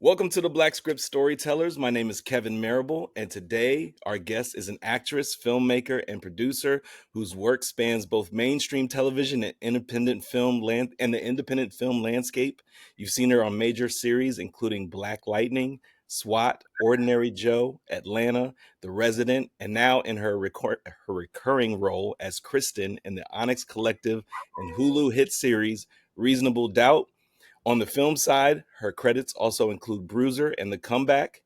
Welcome to the Black Script Storytellers. My name is Kevin Marable, and today our guest is an actress, filmmaker, and producer whose work spans both mainstream television and the independent film landscape. You've seen her on major series including Black Lightning, SWAT, Ordinary Joe, Atlanta, The Resident, and now in her recurring role as Kristin in the Onyx Collective and Hulu hit series Reasonable Doubt. On the film side, her credits also include Bruiser and The Comeback.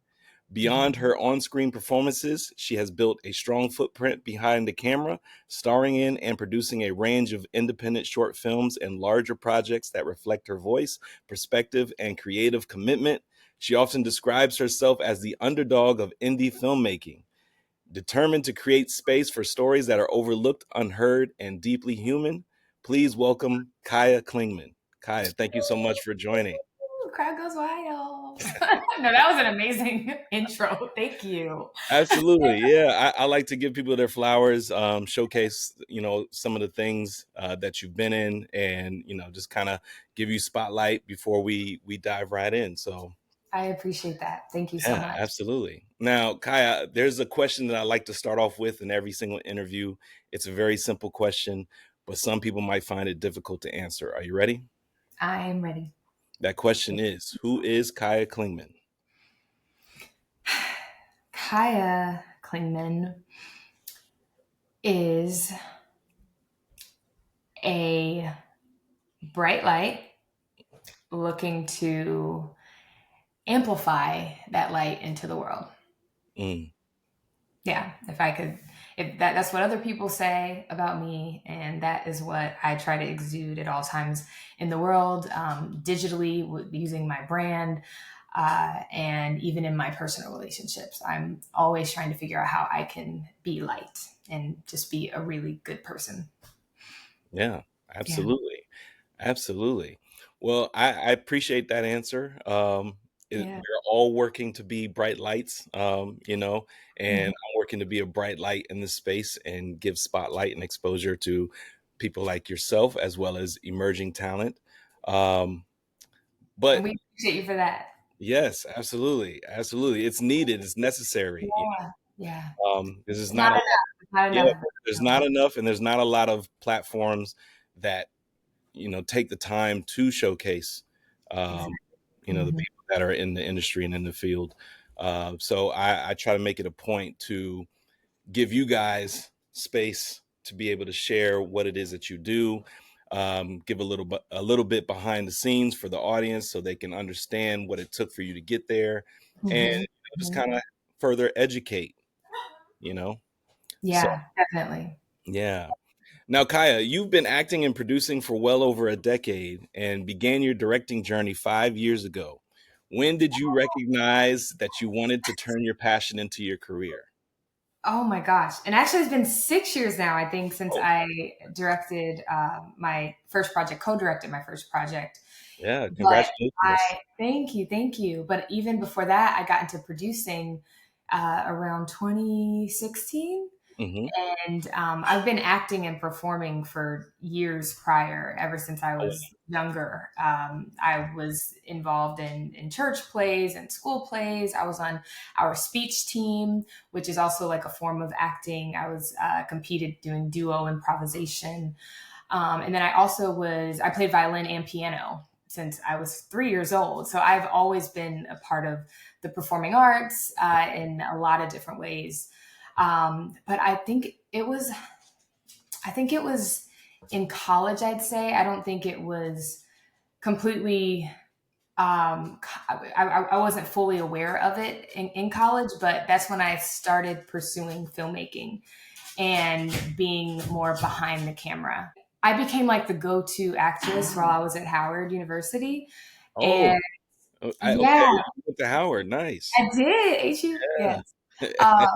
Beyond her on-screen performances, she has built a strong footprint behind the camera, starring in and producing a range of independent short films and larger projects that reflect her voice, perspective, and creative commitment. She often describes herself as the underdog of indie filmmaking, determined to create space for stories that are overlooked, unheard, and deeply human. Please welcome Kiah Clingman. Kiah, thank you so much for joining. Crowd goes wild. No, that was an amazing intro. Thank you. Absolutely. Yeah. I like to give people their flowers, showcase, some of the things that you've been in and, just kind of give you spotlight before we dive right in. So I appreciate that. Thank you so much. Absolutely. Now, Kiah, there's a question that I like to start off with in every single interview. It's a very simple question, but some people might find it difficult to answer. Are you ready? I'm ready. That question is, who is Kiah Clingman? Kiah Clingman is a bright light looking to amplify that light into the world. Yeah, that's what other people say about me, and that is what I try to exude at all times in the world, digitally, using my brand, and even in my personal relationships. I'm always trying to figure out how I can be light and just be a really good person. Yeah, absolutely. Yeah. Absolutely. Well, I appreciate that answer. We're all working to be bright lights, and I'm working to be a bright light in this space and give spotlight and exposure to people like yourself as well as emerging talent. But and we appreciate you for that. Yes, absolutely. Absolutely. It's needed. It's necessary. Yeah. This is not enough. There's not enough, and there's not a lot of platforms that take the time to showcase the people that are in the industry and in the field. So I try to make it a point to give you guys space to be able to share what it is that you do, give a little bit behind the scenes for the audience so they can understand what it took for you to get there, and just kind of further educate. Yeah, so, definitely. Yeah. Now, Kiah, you've been acting and producing for well over a decade and began your directing journey 5 years ago. When did you recognize that you wanted to turn your passion into your career? Oh my gosh. And actually it's been 6 years now, I think, since I directed my first project, co-directed my first project. Yeah, congratulations. Thank you. But even before that, I got into producing around 2016. And I've been acting and performing for years prior, ever since I was younger. I was involved in church plays and school plays. I was on our speech team, which is also like a form of acting. I was competed doing duo improvisation. And then I played violin and piano since I was 3 years old. So I've always been a part of the performing arts in a lot of different ways. But I think it was in college, I'd say. I don't think it was completely, I wasn't fully aware of it in college, but that's when I started pursuing filmmaking and being more behind the camera. I became like the go-to actress while I was at Howard University. Okay, you went to Howard. Nice. I did. HU. Yeah. Yes.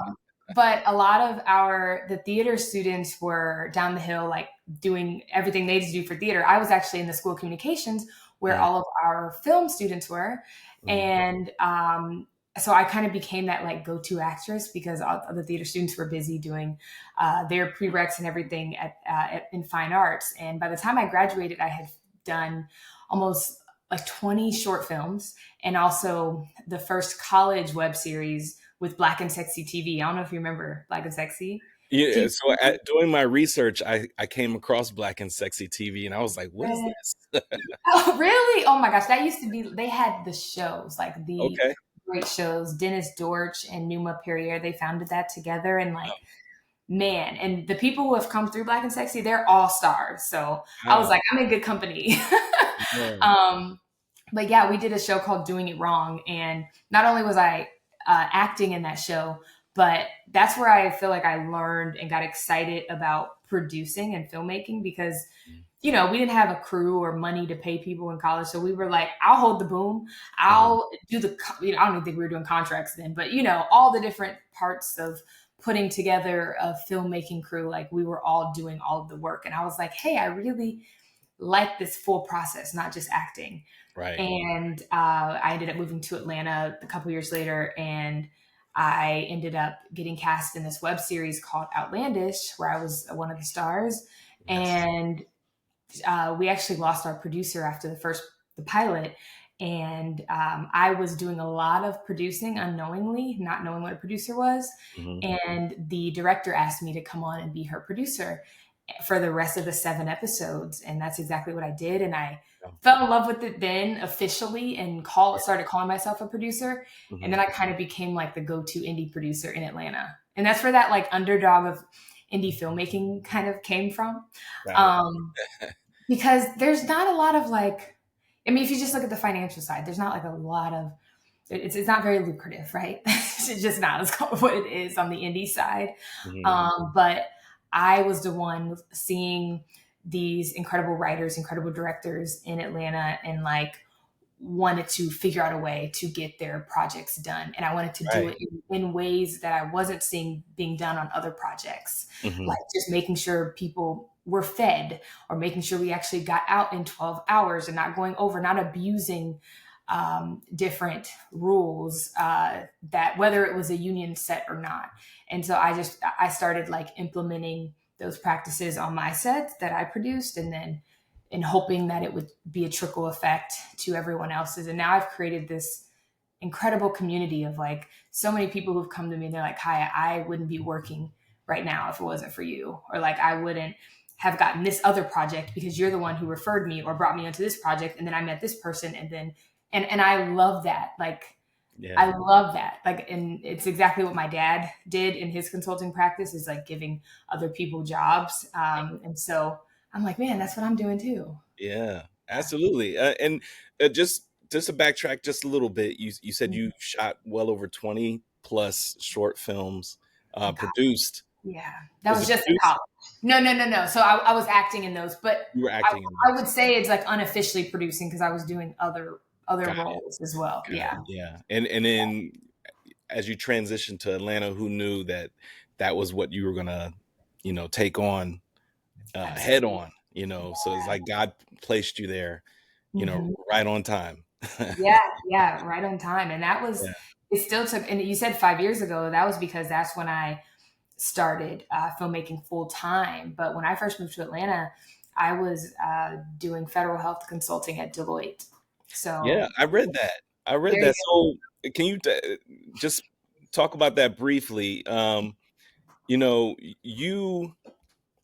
But a lot of the theater students were down the hill, like doing everything they do for theater. I was actually in the School of Communications where all of our film students were. And so I kind of became that like go-to actress because all the theater students were busy doing their prereqs and everything in fine arts. And by the time I graduated, I had done almost like 20 short films, and also the first college web series with Black and Sexy TV. I don't know if you remember Black and Sexy Yeah, TV. so doing my research, I came across Black and Sexy TV, and I was like, "What is this?" Oh, really? Oh my gosh, that used to be. They had the shows, like the Okay. great shows. Dennis Dortch and Numa Perrier. They founded that together, and like, man, and the people who have come through Black and Sexy, they're all stars. So I was Wow. like, I'm in good company. Yeah. um, but yeah, we did a show called Doing It Wrong, and not only was I acting in that show, but that's where I feel like I learned and got excited about producing and filmmaking, because we didn't have a crew or money to pay people in college. So we were like, I'll hold the boom. Mhm. I'll do I don't even think we were doing contracts then, but all the different parts of putting together a filmmaking crew, like we were all doing all of the work. And I was like, hey, I really like this full process, not just acting. Right. And I ended up moving to Atlanta a couple years later, and I ended up getting cast in this web series called Outlandish, where I was one of the stars. Yes. And we actually lost our producer after the pilot. And I was doing a lot of producing unknowingly, not knowing what a producer was. Mhm. And the director asked me to come on and be her producer for the rest of the 7 episodes. And that's exactly what I did. And I Yeah. fell in love with it then officially, and started calling myself a producer. And Mhm. then I kind of became like the go-to indie producer in Atlanta. And that's where that like underdog of indie filmmaking kind of came from. Right. Um, because there's not a lot of like, I mean, if you just look at the financial side, there's not like a lot of, it's not very lucrative, right? It's just not as what it is on the indie side. Mhm. But I was the one seeing these incredible writers, incredible directors in Atlanta, and like wanted to figure out a way to get their projects done. And I wanted to do Right. it in ways that I wasn't seeing being done on other projects, Mhm. like just making sure people were fed, or making sure we actually got out in 12 hours and not going over, not abusing different rules, that whether it was a union set or not. And so I started like implementing those practices on my set that I produced, and then and hoping that it would be a trickle effect to everyone else's. And now I've created this incredible community of like so many people who've come to me and they're like, Kiah, I wouldn't be working right now if it wasn't for you. Or like, I wouldn't have gotten this other project because you're the one who referred me or brought me onto this project. And then I met this person. And then, and I love that. Like, I Yeah. love that. Like, and it's exactly what my dad did in his consulting practice, is like giving other people jobs. And so I'm like, man, that's what I'm doing too. Yeah. Absolutely. And just to backtrack just a little bit, you said you shot well over 20 plus short films, God, produced. yeah, that Was was it just in produced? college. No, no, no, no. So I was acting in those, but You were I, acting in I those. would say it's like unofficially producing, because I was doing other Got it. roles as well. Got it. Yeah. Yeah. And then as you transitioned to Atlanta, who knew that that was what you were gonna, take on head Absolutely. on, so it's like God placed you there, Hmm. right on time. Yeah, yeah, right on time. And that was, Yeah. it still took, and you said 5 years ago, that was because that's when I started filmmaking full time. But when I first moved to Atlanta, I was doing federal health consulting at Deloitte. Yeah, So I read that. I read there you that. So can you just talk about that briefly? You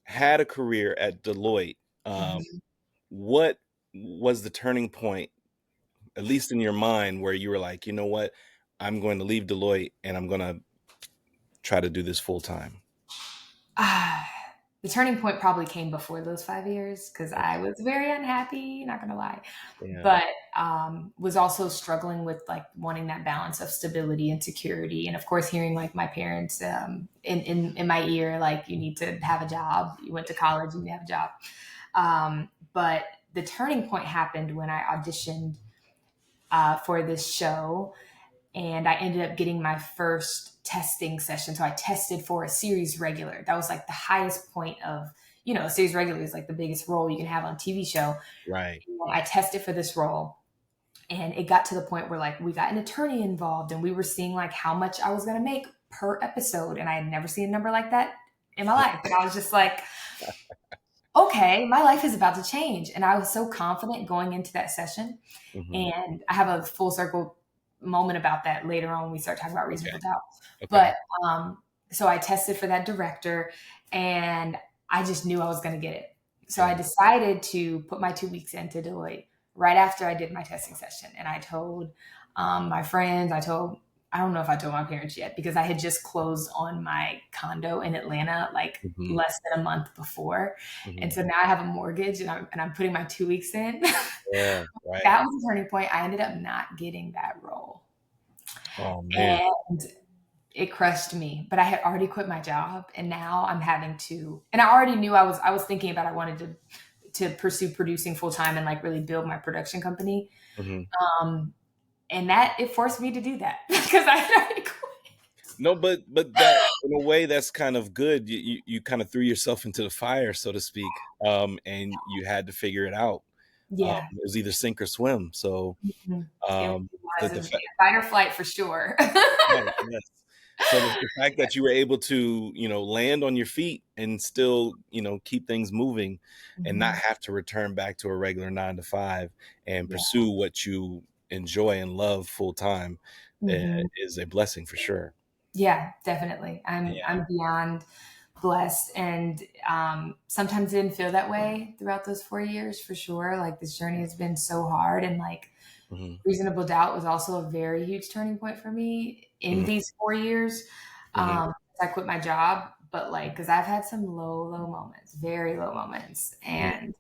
had a career at Deloitte. go. Um, Mhm. what was the turning point, at least in your mind, where you were like, you know what, I'm going to leave Deloitte and I'm going to try to do this full time? Ah, the turning point probably came before those 5 years, because I Okay. was very unhappy, not gonna lie, Yeah. but was also struggling with like wanting that balance of stability and security, and of course hearing like my parents in my ear, like, you need to have a job. You went to college, you need to have a job. But the turning point happened when I auditioned for this show, and I ended up getting my first testing session. So I tested for a series regular. That was like the highest point of, a series regular is like the biggest role you can have on a TV show. Right. And I tested for this role, and it got to the point where like we got an attorney involved, and we were seeing like how much I was going to make per episode. And I had never seen a number like that in my life. And I was just like, okay, my life is about to change. And I was so confident going into that session. Mm-hmm. And I have a full circle moment about that later on when we start talking about Okay. reasonable doubt. Okay. But so I tested for that director and I just knew I was going to get it. So I Yeah. decided to put my 2 weeks into Deloitte right after I did my testing session. And I told my friends, I don't know if I told my parents yet because I had just closed on my condo in Atlanta like Mm-hmm. less than a month before. Mm-hmm. And so now I have a mortgage and I'm putting my 2 weeks in. Yeah. Right. That was a turning point. I ended up not getting that role. Oh man. And it crushed me, but I had already quit my job and now I'm having to, and I already knew I was thinking about, I wanted to pursue producing full time and like really build my production company. Mm-hmm. Um, and that it forced me to do that because I had already quit. No, but that in a way that's kind of good. You kind of threw yourself into the fire, so to speak, and you had to figure it out. Yeah. It was either sink or swim. So Mhm. It um, was the a fact, fight or flight for sure. right, yes. So the fact that you were able to, land on your feet and still, keep things moving and not Mhm. have to return back to a regular 9 to 5 and Yeah. pursue what you enjoy and love full time Mhm. is a blessing for sure. Yeah, definitely. Yeah. I'm beyond blessed, and sometimes it didn't feel that way throughout those 4 years for sure. Like this journey has been so hard, and like Hmm. reasonable doubt was also a very huge turning point for me in Hmm. these 4 years. Hmm. I quit my job, but like because I've had some low moments, very low moments, and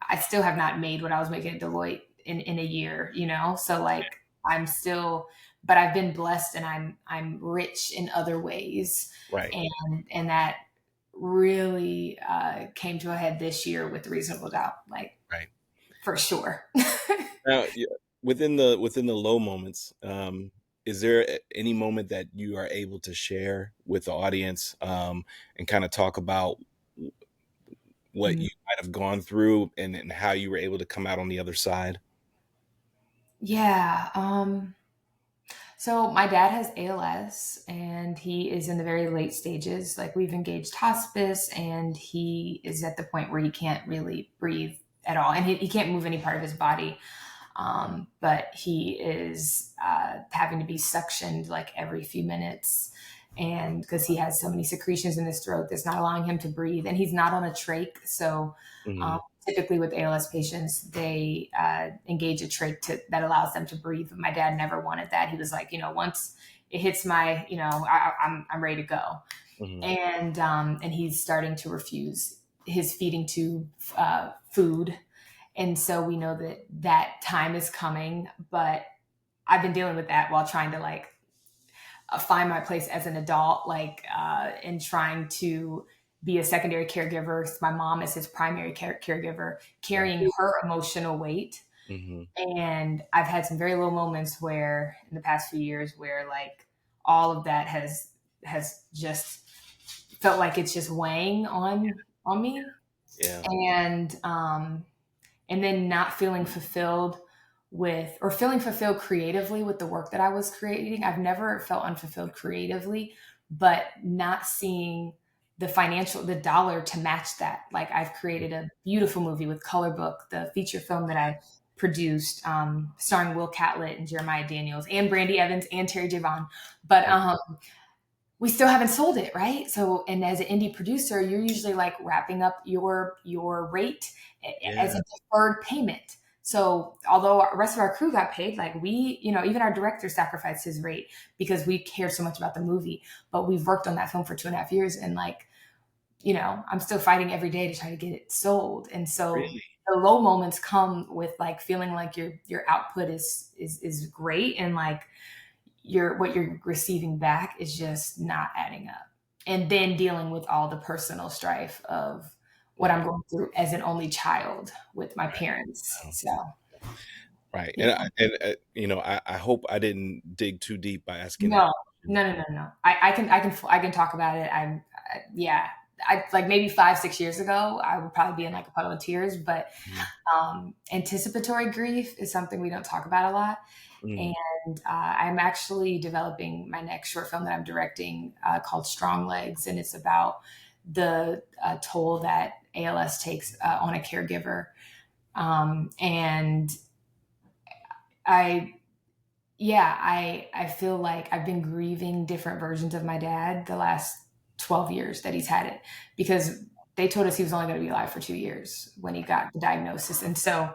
I still have not made what I was making at Deloitte in a year. So like I'm still, but I've been blessed, and I'm rich in other ways, Right. and that really came to a head this year with reasonable doubt, like Right. for sure. Now, within the low moments, is there any moment that you are able to share with the audience, and kind of talk about what Mm. you might have gone through and how you were able to come out on the other side? Yeah. So my dad has ALS and he is in the very late stages. Like we've engaged hospice and he is at the point where he can't really breathe at all. And he can't move any part of his body. But he is having to be suctioned like every few minutes. And because he has so many secretions in his throat that's not allowing him to breathe. And he's not on a trach. So Hmm. typically with ALS patients, they engage a trach that allows them to breathe. But my dad never wanted that. He was like, once it hits my, I'm ready to go. Hmm. And he's starting to refuse his feeding tube food. And so we know that time is coming, but I've been dealing with that while trying to like find my place as an adult, like, and trying to be a secondary caregiver. My mom is his primary caregiver, Right. carrying her emotional weight. Hmm. And I've had some very low moments where in the past few years where like all of that has just felt like it's just weighing on me. Yeah. And then not feeling fulfilled or feeling fulfilled creatively with the work that I was creating. I've never felt unfulfilled creatively, but not seeing the dollar to match that. Like I've created a beautiful movie with Color Book, the feature film that I produced, starring Will Catlett and Jeremiah Daniels and Brandy Evans and Terry Javon. But we still haven't sold it, right? So, and as an indie producer, you're usually like wrapping up your rate as Yeah. a deferred payment. So, although the rest of our crew got paid, like we, even our director sacrificed his rate because we cared so much about the movie. But we've worked on that film for 2.5 years, and like, I'm still fighting every day to try to get it sold. And so Really. the low moments come with like feeling like your output is great, and like what you're receiving back is just not adding up. And then dealing with all the personal strife of what I'm Right. going through as an only child with my Right. parents. Oh, So, right. yeah. And I hope I didn't dig too deep by asking that No, question. no. I can talk about it. Yeah. I like maybe 5, 6 years ago, I would probably be in like a puddle of tears, but Mhm. anticipatory grief is something we don't talk about a lot. Mhm. And I'm actually developing my next short film that I'm directing called Strong Legs. And it's about the toll that ALS takes on a caregiver. And I, yeah, I feel like I've been grieving different versions of my dad the last 12 years that he's had it, because they told us he was only going to be alive for 2 years when he got the diagnosis. And so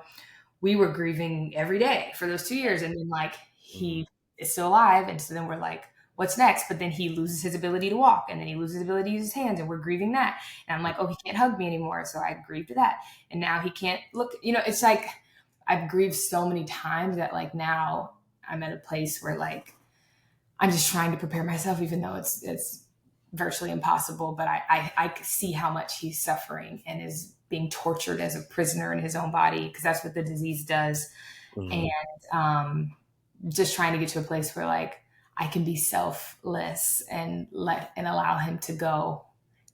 we were grieving every day for those 2 years. And then, like, Mhm. he is still alive. And so then we're like, what's next? But then he loses his ability to walk, and then he loses his ability to use his hands, and we're grieving that. And I'm like, oh, he can't hug me anymore. So I grieved that. And now he can't look, it's like I've grieved so many times that, like, now I'm at a place where, like, I'm just trying to prepare myself, even though it's virtually impossible. But I see how much he's suffering and is being tortured as a prisoner in his own body, because that's what the disease does. And Mhm. just trying to get to a place where, like, I can be selfless and allow him to go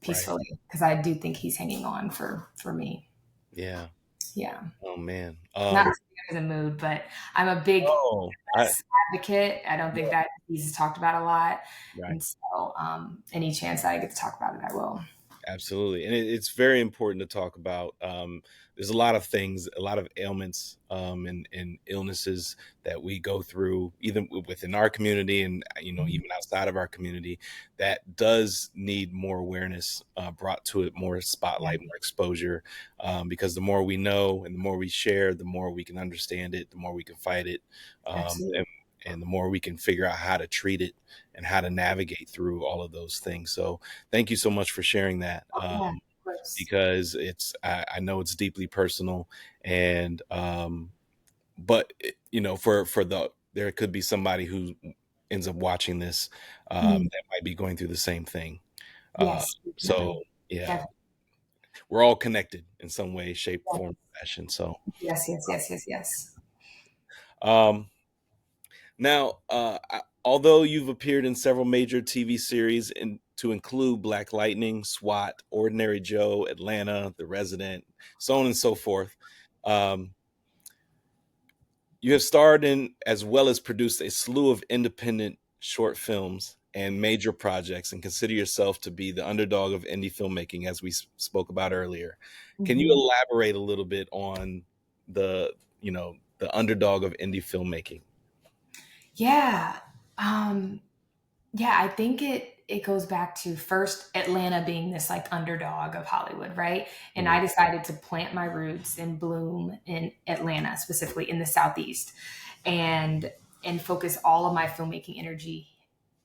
Right. peacefully, because I do think he's hanging on for me. Yeah. Yeah, Oh man. not in the mood, but I'm a big Oh, advocate. I don't think yeah, that disease is talked about a lot. right. And so, any chance that I get to talk about it, I will. Absolutely. And it's very important to talk about. There's a lot of things, a lot of ailments, and illnesses that we go through, even within our community and, even outside of our community, that does need more awareness brought to it, more Yeah, spotlight, more exposure, because the more we know and the more we share, the more we can understand it, the more we can fight it. absolutely. And the more we can figure out how to treat it and how to navigate through all of those things. So thank you so much for sharing that, Oh, yeah, of course. because I know it's deeply personal, and but for there could be somebody who ends up watching this, Mm, that might be going through the same thing. Uh, yes, so definitely. yeah, Definitely. we're all connected in some way, shape, Yeah. form, fashion. So Yes, yes, yes, yes, yes. um, now, although you've appeared in several major TV series, to include Black Lightning, SWAT, Ordinary Joe, Atlanta, The Resident, so on and so forth, um, you have starred in as well as produced a slew of independent short films and major projects, and consider yourself to be the underdog of indie filmmaking, as we spoke about earlier. Can you Hmm. elaborate a little bit on the the underdog of indie filmmaking? Yeah. Um, Yeah, I think it goes back to first Atlanta being this, like, underdog of Hollywood, right? And Mhm. I decided to plant my roots and bloom in Atlanta, specifically in the Southeast, and focus all of my filmmaking energy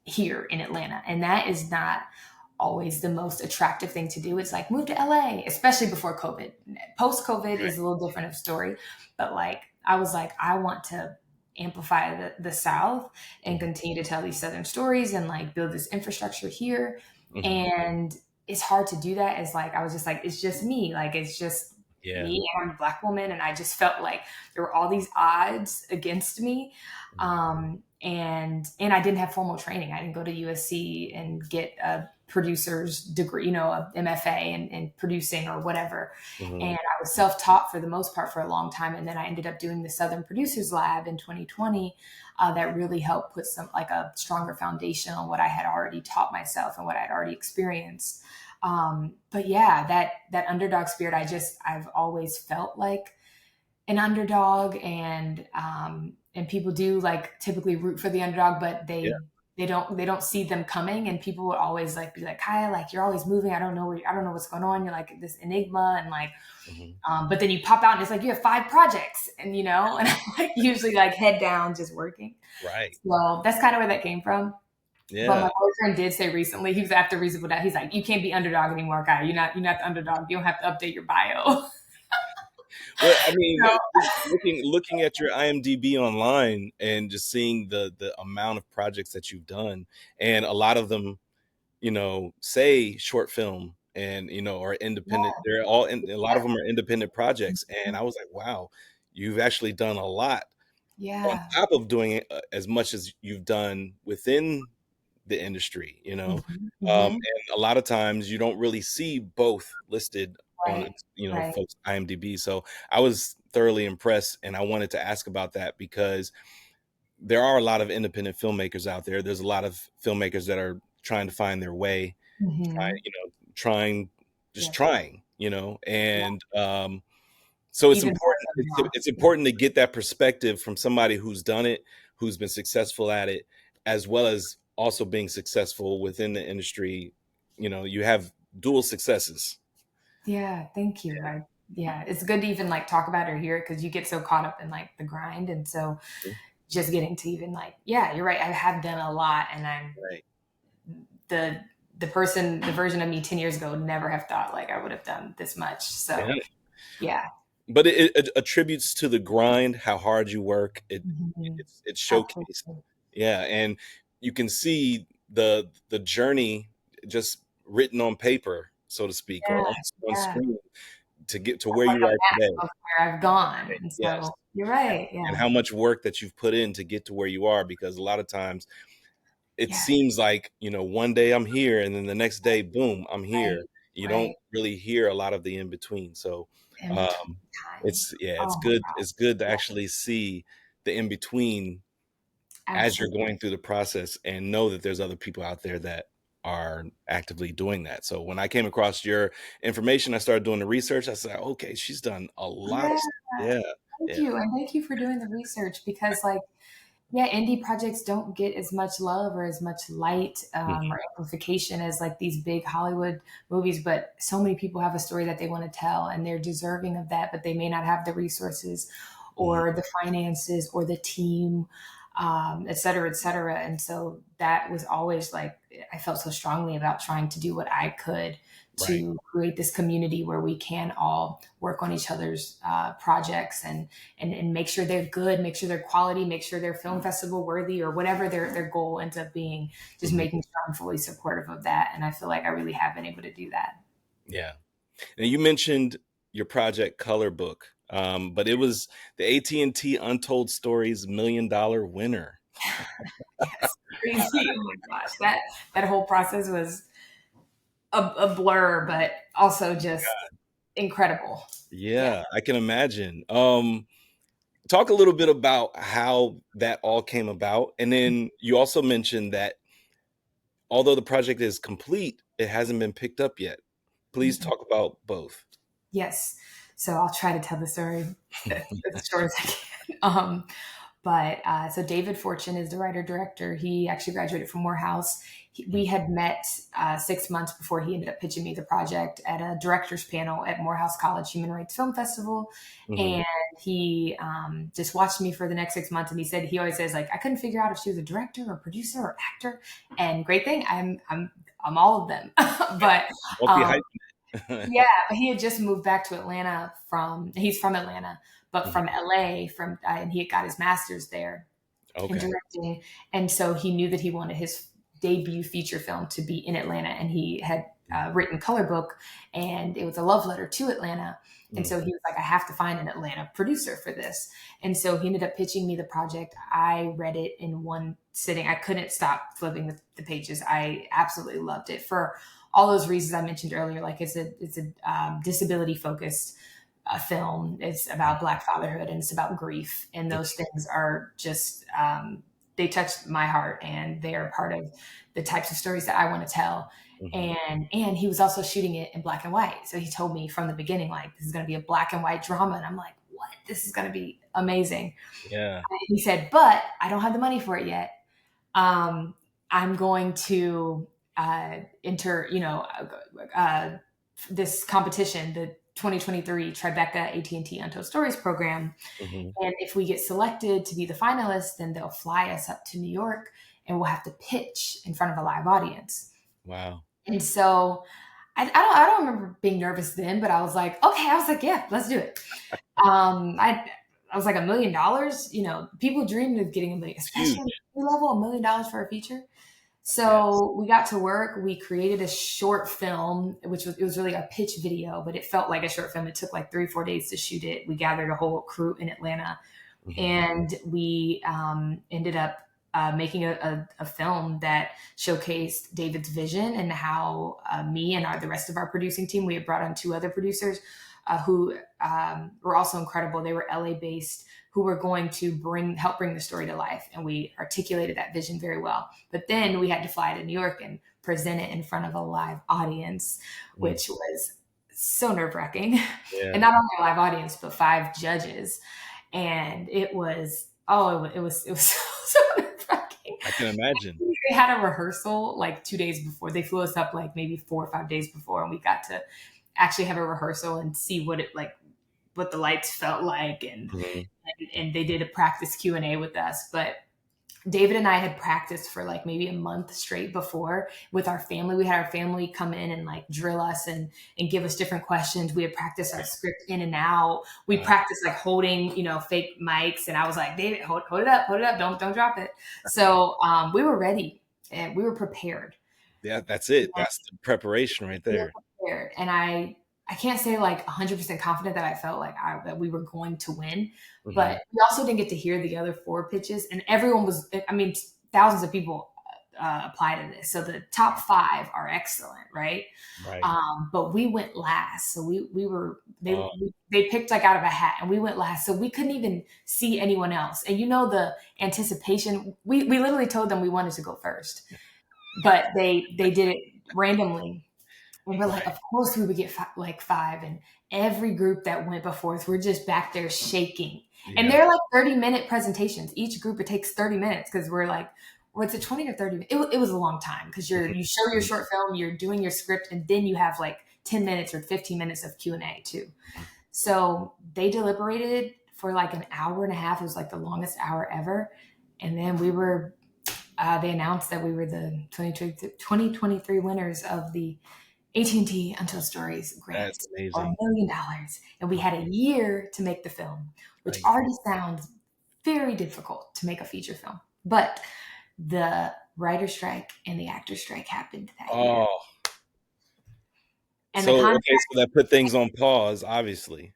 here in Atlanta. And that is not always the most attractive thing to do. It's like, move to LA, especially before COVID. Post COVID Right. is a little different of story, but, like, I was like, I want to amplify the South and Mhm. continue to tell these Southern stories and, like, build this infrastructure here. Mhm. And it's hard to do that as, like, I was just like, it's just me. Like, it's just Yeah. me, and I'm a Black woman. And I just felt like there were all these odds against me. Mhm. And I didn't have formal training. I didn't go to USC and get a producer's degree, a MFA in producing or whatever. Mhm. And I was self-taught for the most part for a long time. And then I ended up doing the Southern Producers Lab in 2020, that really helped put some, like, a stronger foundation on what I had already taught myself and what I'd already experienced. But yeah, that underdog spirit, I've always felt like an underdog. And people do, like, typically root for the underdog, but Yeah. they don't see them coming. And people would always, like, be like, Kiah, like, you're always moving. I don't know what's going on. You're like this enigma. And, like, Mhm. but then you pop out and it's like you have 5 projects, and I'm, like, usually, like, head down just working. Right. So that's kind of where that came from. But Yeah. my boyfriend did say recently, he was after Reasonable Doubt, he's like, you can't be underdog anymore, Kiah. You're not the underdog. You don't have to update your bio. Well, I mean, So, just looking at your IMDb online and just seeing the amount of projects that you've done, and a lot of them, say short film and, are independent. They're all a lot of them are independent projects, and I was like, wow, you've actually done a lot on yeah. top of doing it, as much as you've done within the industry, Mhm, and mhm. a lot of times you don't really see both listed on, Right, right. folks' IMDb. So I was thoroughly impressed, and I wanted to ask about that because there are a lot of independent filmmakers out there. There's a lot of filmmakers that are trying to find their way, Mhm. trying, Yeah. and so it's Even more important. so now. It's important to get that perspective from somebody who's done it, who's been successful at it, as well as also being successful within the industry. You have dual successes. Yeah, thank you. Yeah, it's good to even like talk about it or hear it because you get so caught up in like the grind. And so just getting to even like, yeah, you're right. I have done a lot and I'm Right. the the version of me 10 years ago never have thought like I would have done this much. So Yeah. yeah. But it attributes to the grind, how hard you work. Mhm. It's showcased. Absolutely. Yeah, and you can see the journey just written on paper, so to speak, or Yeah, on yeah. screen to get to That's where like you a are map today. of where I've gone. And Yes. so you're right. And Yeah. how much work that you've put in to get to where you are, because a lot of times it Yeah. seems like, one day I'm here and then the next day, boom, I'm Right. here. You don't Right. really hear a lot of the in between. So In between um time. it's Oh my good. gosh. It's good to Yeah, actually see the in between as you're absolutely. going through the process and know that there's other people out there that are actively doing that. So when I came across your information, I started doing the research. I said, okay, she's done a lot of Yeah. stuff. Yeah. Thank Yeah. you. And thank you for doing the research because like yeah, indie projects don't get as much love or as much light Mhm. or amplification as like these big Hollywood movies. But so many people have a story that they want to tell, and they're deserving of that, but they may not have the resources, Mhm. or the finances, or the team, et cetera, et cetera. And so that was always like I felt so strongly about trying to do what I could Right. to create this community where we can all work on each other's projects and make sure they're good, make sure they're quality, make sure they're film festival worthy or whatever their goal ends up being, just Mhm. making sure I'm fully supportive of that. And I feel like I really have been able to do that. Yeah. And you mentioned your project Color Book, but it was the AT&T Untold Stories $1 million winner. Yes, crazy. Oh my gosh, that whole process was a blur, but also just incredible. Yeah. Yeah, I can imagine. Talk a little bit about how that all came about. And then you also mentioned that although the project is complete, it hasn't been picked up yet. Please Mhm. talk about both. Yes. So I'll try to tell the story as short as I can. So David Fortune is the writer director. He actually graduated from Morehouse. We had met 6 months before he ended up pitching me the project at a director's panel at Morehouse College Human Rights Film Festival. Mhm. And he just watched me for the next 6 months. And he said, he always says like, I couldn't figure out if she was a director or producer or actor. And great thing, I'm all of them. but um, Multi-hyphenate. yeah, he had just moved back to Atlanta he's from Atlanta, but Mhm. from LA and he had got his master's there in Okay. directing. And so he knew that he wanted his debut feature film to be in Atlanta. And he had written Color Book, and it was a love letter to Atlanta. And Mhm. so he was like, I have to find an Atlanta producer for this. And so he ended up pitching me the project. I read it in one sitting. I couldn't stop flipping the pages. I absolutely loved it for all those reasons I mentioned earlier. Like it's a disability focused film. It's about Black fatherhood and it's about grief. And those things are just, they touch my heart and they are part of the types of stories that I want to tell. Mhm. And he was also shooting it in black and white. So he told me from the beginning, like, this is going to be a black and white drama. And I'm like, what? This is going to be amazing. Yeah. And he said, but I don't have the money for it yet. Um, I'm going to enter, this competition, the 2023 Tribeca AT&T Untold Stories program. Mhm. And if we get selected to be the finalists, then they'll fly us up to New York and we'll have to pitch in front of a live audience. Wow. And so I don't remember being nervous then, but I was like, okay, I was like, yeah, let's do it. I was like $1 million, people dreamed of getting a million, It's especially huge. level $1 million for a feature. Yes. So we got to work. We created a short film, it was really a pitch video, but it felt like a short film. It took like 3 or 4 days to shoot it. We gathered a whole crew in Atlanta, Mhm. and we ended up making a film that showcased David's vision and how me and the rest of our producing team, we had brought on 2 other producers, who were also incredible. They were LA based, who were going to help bring the story to life. And we articulated that vision very well. But then we had to fly to New York and present it in front of a live audience, which was so nerve-wracking. Yeah. And not only a live audience, but 5 judges. And it was so nerve-wracking. I can imagine. They had a rehearsal like 2 days before. They flew us up like maybe 4 or 5 days before, and we got to actually have a rehearsal and see what the lights felt like, and they did a practice Q&A with us. But David and I had practiced for like maybe a month straight before with our family. We had our family come in and like drill us and give us different questions. We had practiced our script in and out. We practiced like holding, fake mics. And I was like, David, hold it up. Don't drop it. So we were ready and we were prepared. Yeah, that's it. That's the preparation right there. We were prepared. And I can't say like 100% confident that I felt like that we were going to win, but we also didn't get to hear the other 4 pitches, and everyone was, thousands of people apply to this. So the top 5 are excellent. Right. But we went last. So they picked like out of a hat, and we went last. So we couldn't even see anyone else. And the anticipation, we literally told them we wanted to go first, but they did it randomly. And we're like, of course we would get 5. And every group that went before us, we're just back there shaking. Yeah. And they're like 30-minute presentations. Each group, it takes 30 minutes because we're like, was it 20 or 30? It was a long time because you show your short film, you're doing your script, and then you have like 10 minutes or 15 minutes of Q&A too. So they deliberated for like an hour and a half. It was like the longest hour ever. And then they announced that we were the 2023 winners of the AT&T Untold Stories grant. That's amazing. For $1 million. And we had a year to make the film, which already sounds very difficult to make a feature film. But the writer strike and the actor strike happened that year. And so that put things on pause, obviously.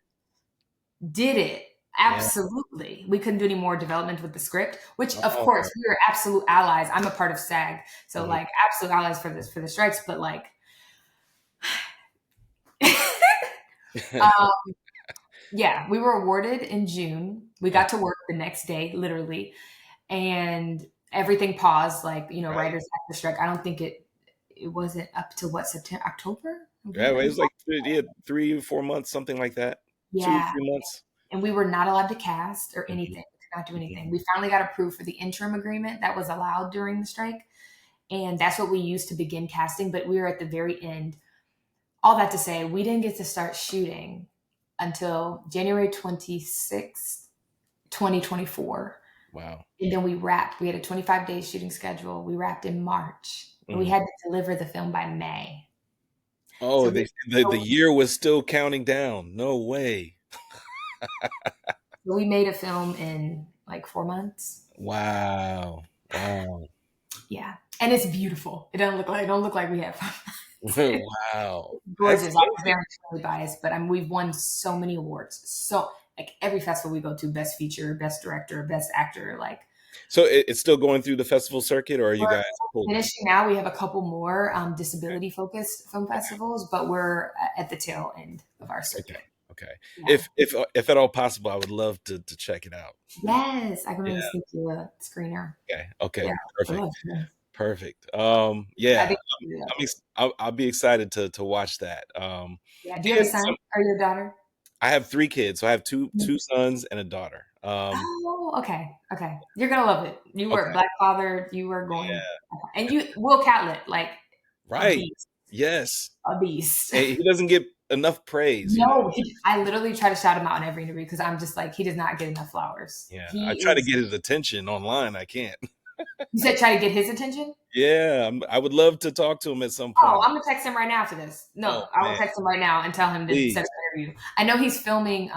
Did it? Absolutely. Yeah. We couldn't do any more development with the script, which of course we were absolute allies. I'm a part of SAG. So like absolute allies for the strikes, but like yeah, we were awarded in June. We got to work the next day, literally, and everything paused. Like writers actor strike. I don't think it wasn't up to September, October. Yeah, it was like 3 or 4 months, something like that. Yeah, 2 or 3 months. And we were not allowed to cast or anything. We could not do anything. We finally got approved for the interim agreement that was allowed during the strike, and that's what we used to begin casting. But we were at the very end. All that to say, we didn't get to start shooting until January 26th, 2024. Wow. And then we wrapped. We had a 25-day shooting schedule. We wrapped in March. And we had to deliver the film by May. Oh, so the year was still counting down. No way. So we made a film in like 4 months. Wow. Yeah. And it's beautiful. It don't look like we have fun. Wow. Gorgeous. I'm very biased, but we've won so many awards. So like every festival we go to, best feature, best director, best actor, like. So it's still going through the festival circuit, or are you guys finishing now? We have a couple more disability focused film festivals, but we're at the tail end of our circuit. Okay. Yeah. If at all possible, I would love to check it out. Yes, I can really sneak you a screener. Okay. Yeah, perfect. Yeah. I'll be excited to watch that. Yeah. Do you have a son or your daughter? I have 3 kids. So I have two sons and a daughter. Okay. You're gonna love it. You were Black father. You were going, and you Will Catlett, like right. Yes, a beast. He doesn't get enough praise. No, I literally try to shout him out in every interview because I'm just like, he does not get enough flowers. Yeah, I try to get his attention online. I can't. You said try to get his attention? Yeah, I would love to talk to him at some point. Oh, I'm gonna text him right now after this. No, I will text him right now and tell him to set an interview. I know he's filming.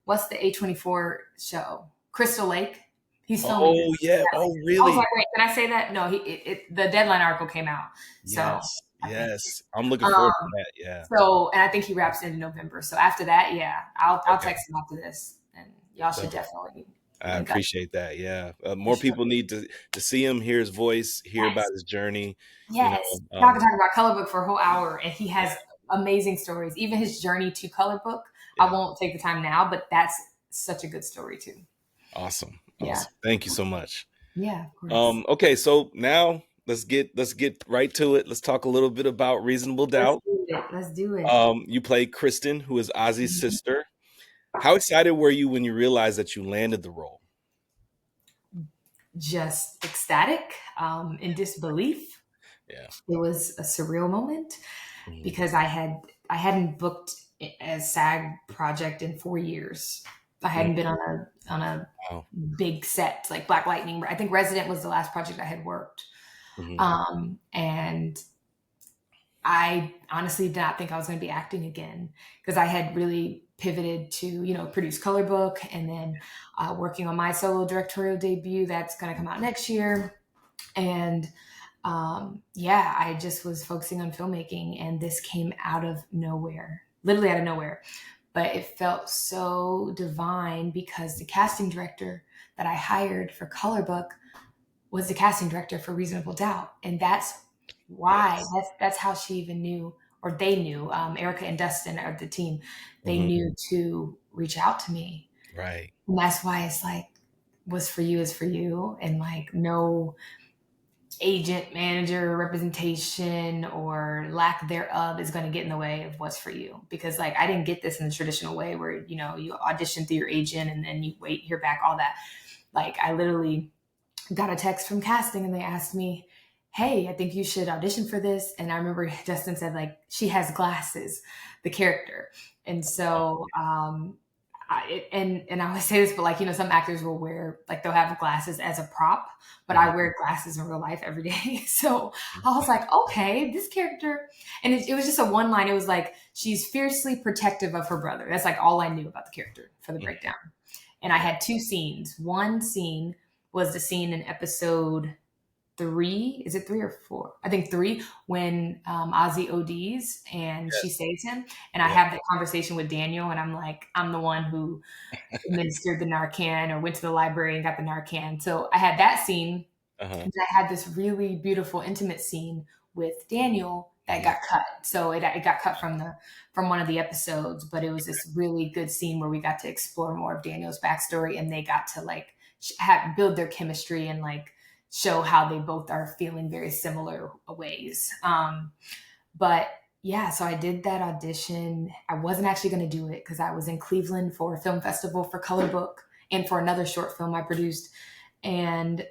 What's the A24 show? Crystal Lake. He's filming. Oh yeah. Oh really? I was like, wait, can I say that? No, the Deadline article came out. So yes. I'm looking forward to that. Yeah. So, and I think he wraps into November. So after that, I'll text him after this, and y'all should definitely. I appreciate that. Yeah. More people need to see him, hear his voice, hear about his journey. Yes. Y'all can talk about Color Book for a whole hour, and he has amazing stories. Even his journey to color book. Yeah. I won't take the time now, but that's such a good story too. Awesome. Yeah. Thank you so much. Yeah, of course. Okay, so now let's get right to it. Let's talk a little bit about Reasonable Doubt. Let's do it. You played Kristin, who is Ozzie's sister. How excited were you when you realized that you landed the role? Just ecstatic, in disbelief. Yeah. It was a surreal moment Mhm. because I hadn't booked a SAG project in 4 years. I hadn't been on a Wow. big set like Black Lightning. I think Resident was the last project I had worked. And I honestly did not think I was going to be acting again because I had really pivoted to, produce color book and then working on my solo directorial debut that's going to come out next year. And I just was focusing on filmmaking, and this came out of nowhere, literally out of nowhere. But it felt so divine because the casting director that I hired for Color Book was the casting director for Reasonable Doubt. And that's why, that's how she even knew, or they knew, Erica and Dustin of the team, they knew to reach out to me. Right. And that's why it's like, what's for you is for you. And like, no agent, manager, representation, or lack thereof is going to get in the way of what's for you. Because like, I didn't get this in the traditional way where, you audition through your agent and then you wait, hear back, all that. Like, I literally got a text from casting and they asked me, hey, I think you should audition for this. And I remember Justin said, like, she has glasses, the character. And so, and I always say this, but like, some actors will wear, like, they'll have glasses as a prop, but I wear glasses in real life every day. So I was like, okay, this character, and it was just a one line. It was like, she's fiercely protective of her brother. That's like all I knew about the character for the breakdown. And I had 2 scenes. One scene was the scene in episode 3. Is it 3 or 4? I think 3, when Ozzie ODs and she saves him. And I have that conversation with Daniel, and I'm like, I'm the one who administered the Narcan or went to the library and got the Narcan. So I had that scene. And I had this really beautiful, intimate scene with Daniel that got cut. So it got cut from one of the episodes, but it was this really good scene where we got to explore more of Daniel's backstory, and they got to like build their chemistry and like show how they both are feeling very similar ways. But yeah, so I did that audition. I wasn't actually going to do it because I was in Cleveland for a film festival for Color Book and for another short film I produced. And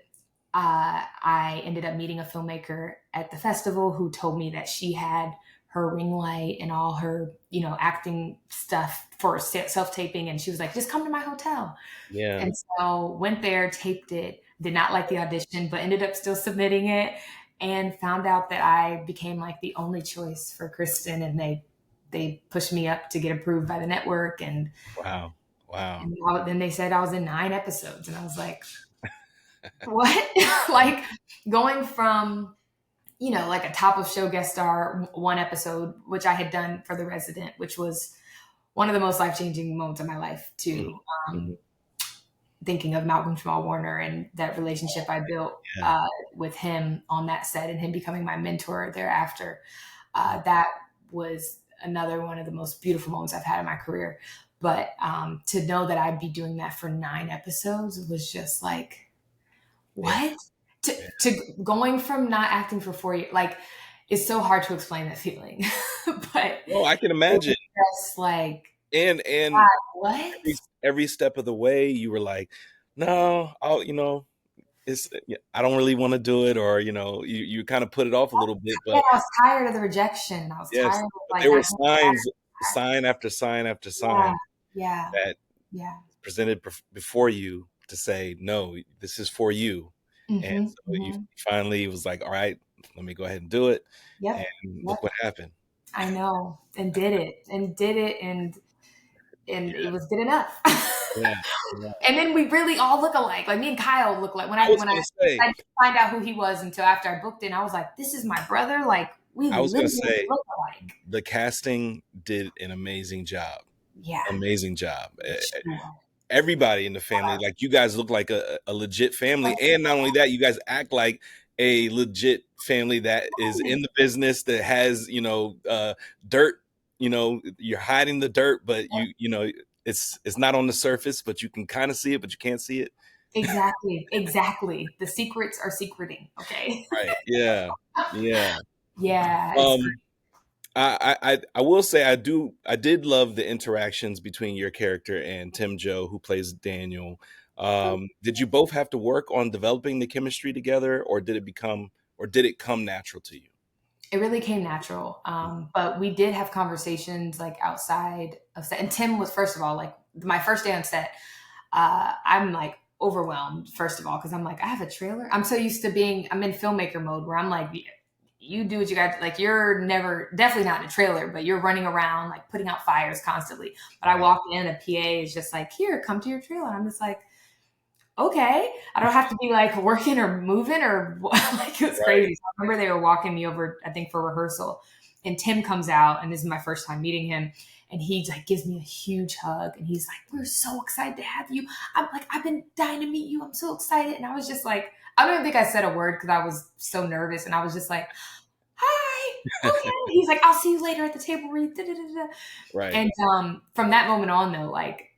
I ended up meeting a filmmaker at the festival who told me that she had her ring light and all her, acting stuff for self-taping. And she was like, just come to my hotel. Yeah. And so went there, taped it, did not like the audition, but ended up still submitting it, and found out that I became like the only choice for Kristin, and they pushed me up to get approved by the network. And wow. And then they said I was in 9 episodes, and I was like, what? Like, going from, like a top of show guest star 1 episode, which I had done for The Resident, which was one of the most life-changing moments of my life, to thinking of Malcolm Jamal Warner and that relationship I built with him on that set, and him becoming my mentor thereafter. That was another one of the most beautiful moments I've had in my career. But to know that I'd be doing that for 9 episodes was just like, what? To going from not acting for 4 years, like, it's so hard to explain that feeling. But I can imagine. Just like, and God, what? Every step of the way, you were like, no, I'll, I don't really want to do it, or you kind of put it off a little bit. But I was tired of the rejection. I was tired of, like, there were sign after sign after sign that presented before you to say, no, this is for you. And so you finally was like, all right, let me go ahead and do it. And look what happened. I know, and did it, and it was good enough. And then we really all look alike. Like, me and Kyle look like, when I didn't find out who he was until after I booked it, and I was like, this is my brother. Like, I was going to say, look alike. The casting did an amazing job. Yeah. Amazing job. Everybody in the family, like, you guys look like a legit family. And not only that, you guys act like a legit family that is in the business, that has, dirt you're hiding the dirt, but it's not on the surface, but you can kind of see it, but you can't see it. Exactly. The secrets are secreting. Okay. Right. Yeah. Yeah. Yeah, it's great. Um, I will say I did love the interactions between your character and Tim Joe, who plays Daniel. Did you both have to work on developing the chemistry together, or did it come natural to you? It really came natural. But we did have conversations like outside of set. And Tim was, first of all, like my first day on set, I'm like overwhelmed, first of all, because I'm like, I have a trailer. I'm so used to I'm in filmmaker mode where I'm like, you do what you got. Like you're definitely not in a trailer, but you're running around like putting out fires constantly. But I Right. walk in, a PA is just like, here, come to your trailer. I'm just like, okay, I don't have to be like working or moving or like it was Right. crazy. So I remember they were walking me over, I think for rehearsal, and Tim comes out, and this is my first time meeting him, and he like gives me a huge hug, and he's like, "We're so excited to have you." I'm like, "I've been dying to meet you. I'm so excited." And I was just like, I don't even think I said a word because I was so nervous, and I was just like, "Hi, okay." He's like, "I'll see you later at the table." Right. And from that moment on, though, like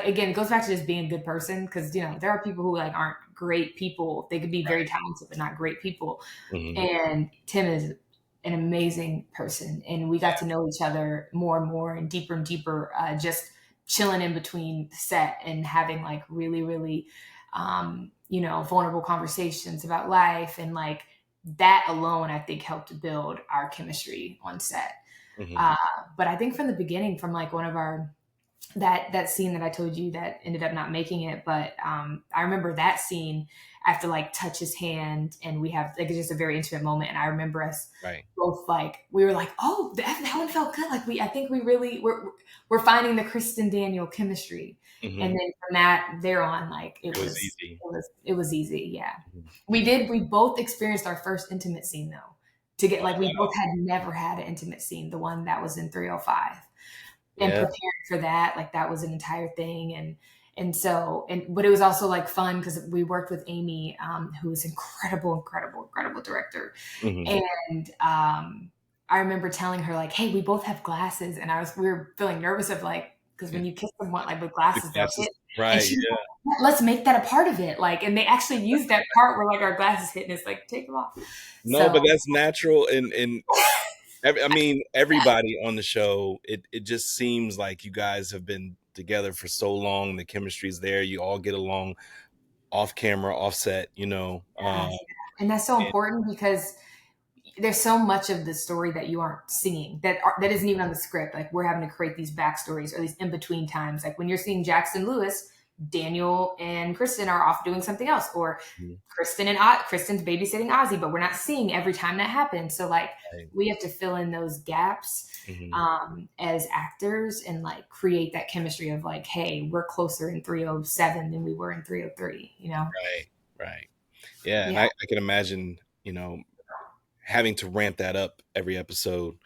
again, it goes back to just being a good person because there are people who like aren't great people. They could be very talented but not great people. Hmm. And Tim is an amazing person, and we got to know each other more and more and deeper, just chilling in between set and having like really, really, vulnerable conversations about life, and like that alone, I think helped build our chemistry on set. Hmm. Uh, but I think from the beginning, from like one of our that scene that I told you that ended up not making it. But I remember that scene. I have to like touch his hand, and we have like it's just a very intimate moment. And I remember us Right. both like we were like, oh, that one felt good. Like I think we really we're finding the Kristin Daniel chemistry. And Hmm. then from that there on, like It was easy. it was easy. Yeah, Mhm. we both experienced our first intimate scene though. To get like we Wow. both had never had an intimate scene. The one that was in 305, and Yeah. preparing for that, like that was an entire thing. But it was also like fun because we worked with Amy, who is incredible director. Hmm. And I remember telling her like, hey, we both have glasses, and we were feeling nervous of like, because when you kiss someone like with The glasses they'll glasses. hit. And Right. she was Yeah. like, let's make that a part of it, like, and they actually used that part where like our glasses hit, and it's like take them off. No, So but that's natural, and I mean, everybody on the show, it just seems like you guys have been together for so long. The chemistry's there. You all get along off camera, offset, yeah, and that's so important because there's so much of the story that you aren't seeing that isn't even on the script. Like we're having to create these backstories or these in between times. Like when you're seeing Jackson Lewis, Daniel and Kristin are off doing something else, or Mhm. Kristin's babysitting Ozzie, but we're not seeing every time that happens. So like Right. we have to fill in those gaps Mhm. as actors and like create that chemistry of like, hey, we're closer in 307 than we were in 303. Right. Right. Yeah, and Yeah. I can imagine, having to ramp that up every episode,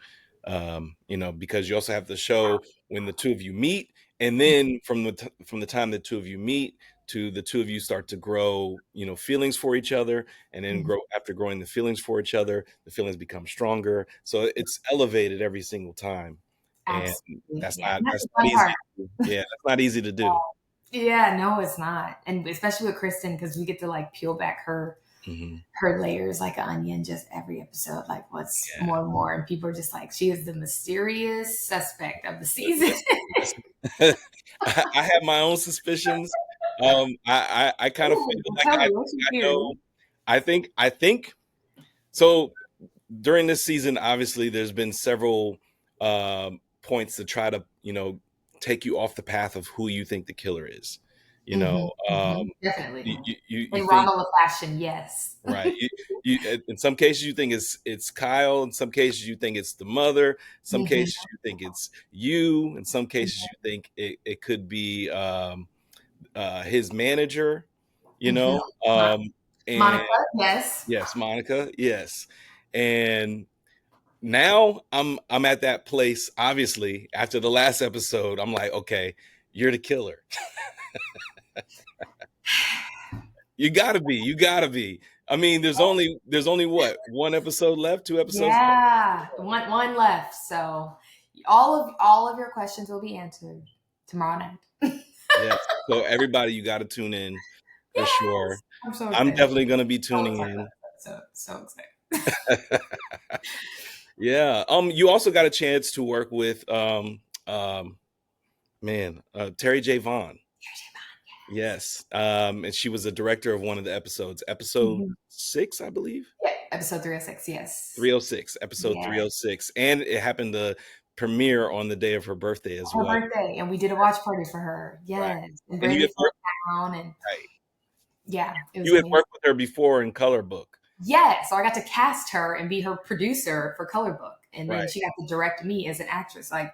because you also have to show when the two of you meet, and then from the time the two of you meet to the two of you start to grow, feelings for each other, and then Mhm. after growing the feelings for each other, the feelings become stronger. So it's elevated every single time, and Absolutely. that's Yeah. not And that's that's the not fun easy. part. Yeah, that's not easy to do. Yeah, no, it's not. And especially with Kristin, because we get to like peel back Hmm. her layers like an onion just every episode, like what's Yeah. more and more. And people are just like, she is the mysterious suspect of the season. Listen, I have my own suspicions. I kind of Ooh, feel well, like tell I me what you I know. do. I think so. During this season, obviously, there's been several points to try to take you off the path of who you think the killer is. You know, Definitely. you In think. Romola fashion, yes. Right. In some cases you think it's Kyle. In some cases you think it's the mother. Some Mhm, cases you think it's you. In some cases you think it could be his manager. You mhm. know, Mon- and Monica, yes. yes, Monica, yes, and now I'm at that place. Obviously, after the last episode, I'm like, okay, you're the killer. You gotta be. You gotta be. I mean, there's only what, one episode left, two episodes left? Yeah, one left. So all of your questions will be answered tomorrow night. Yes. So everybody, you got to tune in for Yes, sure. I'm so I'm excited. definitely going to be So tuning excited in. about that. So excited. Yeah. You also got a chance to work with Terry J. Vaughn. Yes. And she was a director of one of the episodes, episode Mhm. 6, I believe. Yeah, episode 306. Yes. 306, episode Yeah. 306. And it happened to premiere on the day of her birthday as Her well. birthday, and we did a watch party for her. Right. Yes, and And you Brandy had flew worked, down, and right. yeah, it was You had amazing. worked with her before in Color Book. Yeah, so I got to cast her and be her producer for Color Book, and then Right. she got to direct me as an actress. Like,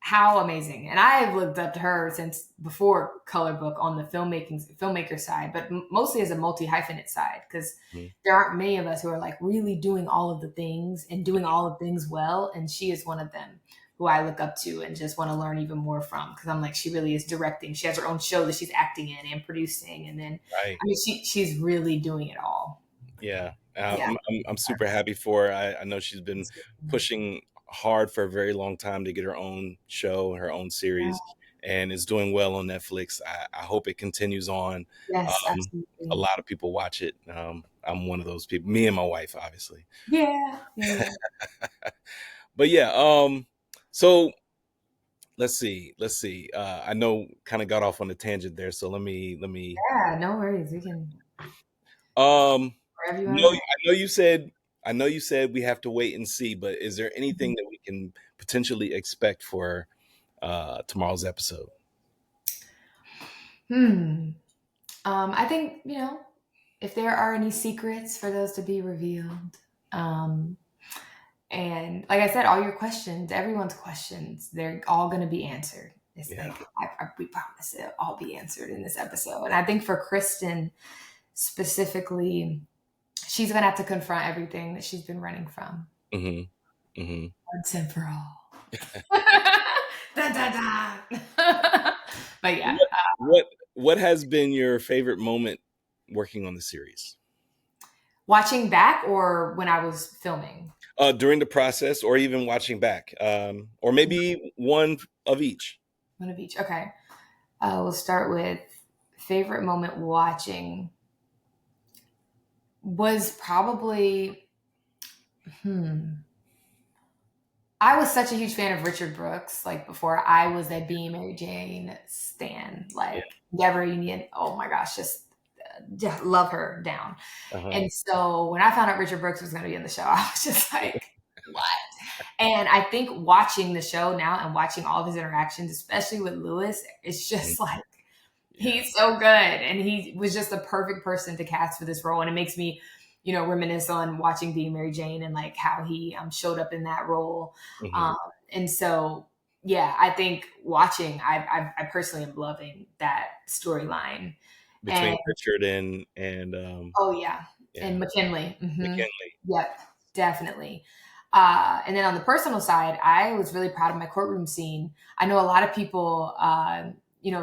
how amazing! And I have looked up to her since before Color Book on the filmmaker side, but mostly as a multi hyphenate side, because Mm-hmm. there aren't many of us who are like really doing all of the things and doing all of things well, and she is one of them who I look up to and just want to learn even more from, because I'm like, she really is directing. She has her own show that she's acting in and producing, and then Right. I mean she's really doing it all. Yeah. Yeah. I'm super happy for her. I know she's been pushing hard for a very long time to get her own show, her own series, and is doing well on Netflix. I hope it continues on. Yes, A absolutely. lot of people watch it. I'm one of those people. Me and my wife, obviously. Yeah. But yeah. So let's see. I know kind of got off on a tangent there. So let me. Yeah, no worries. We can wherever you want to No, go. I know you said we have to wait and see, but is there anything that we can potentially expect for tomorrow's episode? I think, if there are any secrets for those to be revealed. Um, and like I said, all your questions, everyone's questions, they're all going to be answered. It's Yeah. like, we promise it'll all be answered in this episode. And I think for Kristin specifically, she's going to have to confront everything that she's been running from. Once and for all. Da, da, da. But yeah. What has been your favorite moment working on the series? Watching back or when I was filming? During the process, or even watching back, or maybe one of each. One of each. Okay. We'll start with favorite moment watching was probably, I was such a huge fan of Richard Brooks, like before I was a Being Mary Jane stan, like Deborah Union. Oh my gosh, just love her down. And so when I found out Richard Brooks was going to be in the show, I was just like, what? And I think watching the show now and watching all of his interactions, especially with Lewis, it's just like, he's so good. And he was just the perfect person to cast for this role. And it makes me, reminisce on watching Being Mary Jane and like how he showed up in that role. And so, yeah, I think watching, I personally am loving that storyline. Between Richard and oh yeah, and McKinley. McKinley. Yep, definitely. And then on the personal side, I was really proud of my courtroom scene. I know a lot of people,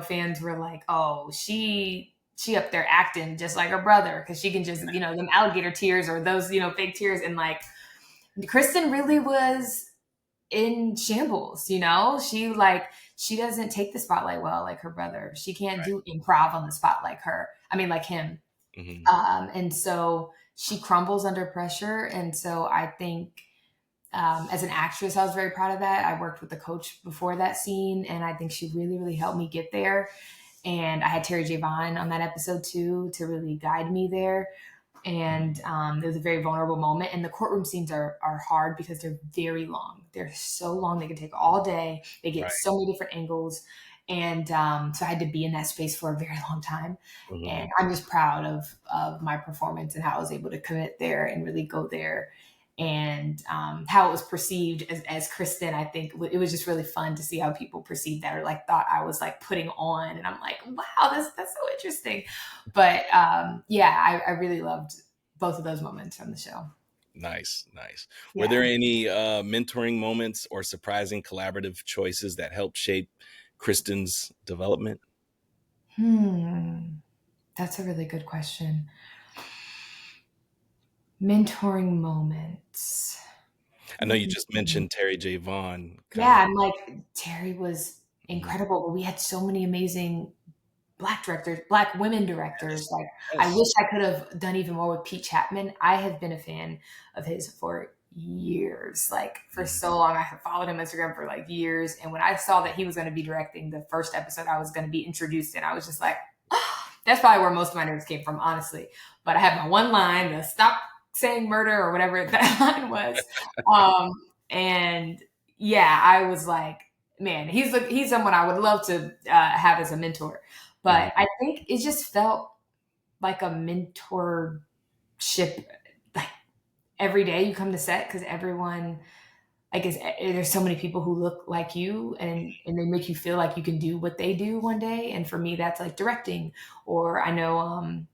fans were like, "Oh, she up there acting just like her brother because she can just, them alligator tears or those, fake tears." And like, Kristin really was in shambles. She doesn't take the spotlight well like her brother. She can't do improv on the spot like him. And so she crumbles under pressure. And so I think as an actress, I was very proud of that. I worked with the coach before that scene, and I think she really, really helped me get there. And I had Terry J. Vaughn on that episode too to really guide me there. And it was a very vulnerable moment. And the courtroom scenes are hard because they're very long. They're so long. They can take all day. They get so many different angles. And so I had to be in that space for a very long time. And I'm just proud of my performance and how I was able to commit there and really go there. And how it was perceived as Kristin. I think it was just really fun to see how people perceived that or like thought I was like putting on. And I'm like, wow, that's so interesting. But I really loved both of those moments from the show. Nice. Were there any mentoring moments or surprising collaborative choices that helped shape Kristin's development? That's a really good question. Mentoring moments. I know you just mentioned Terry J. Vaughn, kind of. Yeah, I'm like, Terry was Mhm. incredible, but we had so many amazing Black directors, Black women directors. Yes. Like, I Yes. wish I could have done even more with Pete Chapman. I have been a fan of his for years, like for Mhm. so long. I have followed him on Instagram for like years. And when I saw that he was going to be directing the first episode I was going to be introduced in, I was just like, oh, that's probably where most of my nerves came from, honestly. But I had my one line, the stop saying murder or whatever that line was. Um, and yeah, I was like, man, he's someone I would love to have as a mentor. Mhm. But I think it just felt like a mentorship. Like every day you come to set because everyone, I guess, there's so many people who look like you and they make you feel like you can do what they do one day. And for me, that's like directing. Or I know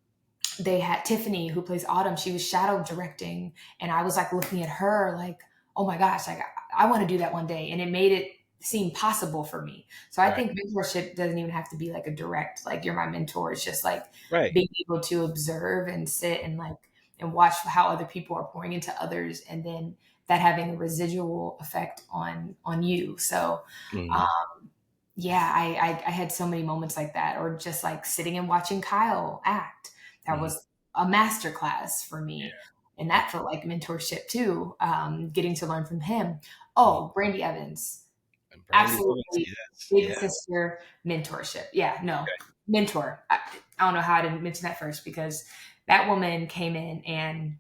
they had Tiffany who plays Autumn. She was shadow directing, and I was like looking at her like, oh my gosh, like I want to do that one day, and it made it seem possible for me. So I Right. think mentorship doesn't even have to be like a direct, like you're my mentor. It's just like Right. being able to observe and sit and like and watch how other people are pouring into others, and then that having a residual effect on you. So Mhm. um, yeah, I had so many moments like that, or just like sitting and watching Kyle act. That Mhm. was a master class for me. And Yeah. that felt like mentorship too, getting to learn from him. Mhm. Oh, Brandy Evans, And Brandy Evans, absolutely yes. big Yeah. sister mentorship. Yeah, no, Okay. mentor. I don't know how I didn't mention that first because that woman came in and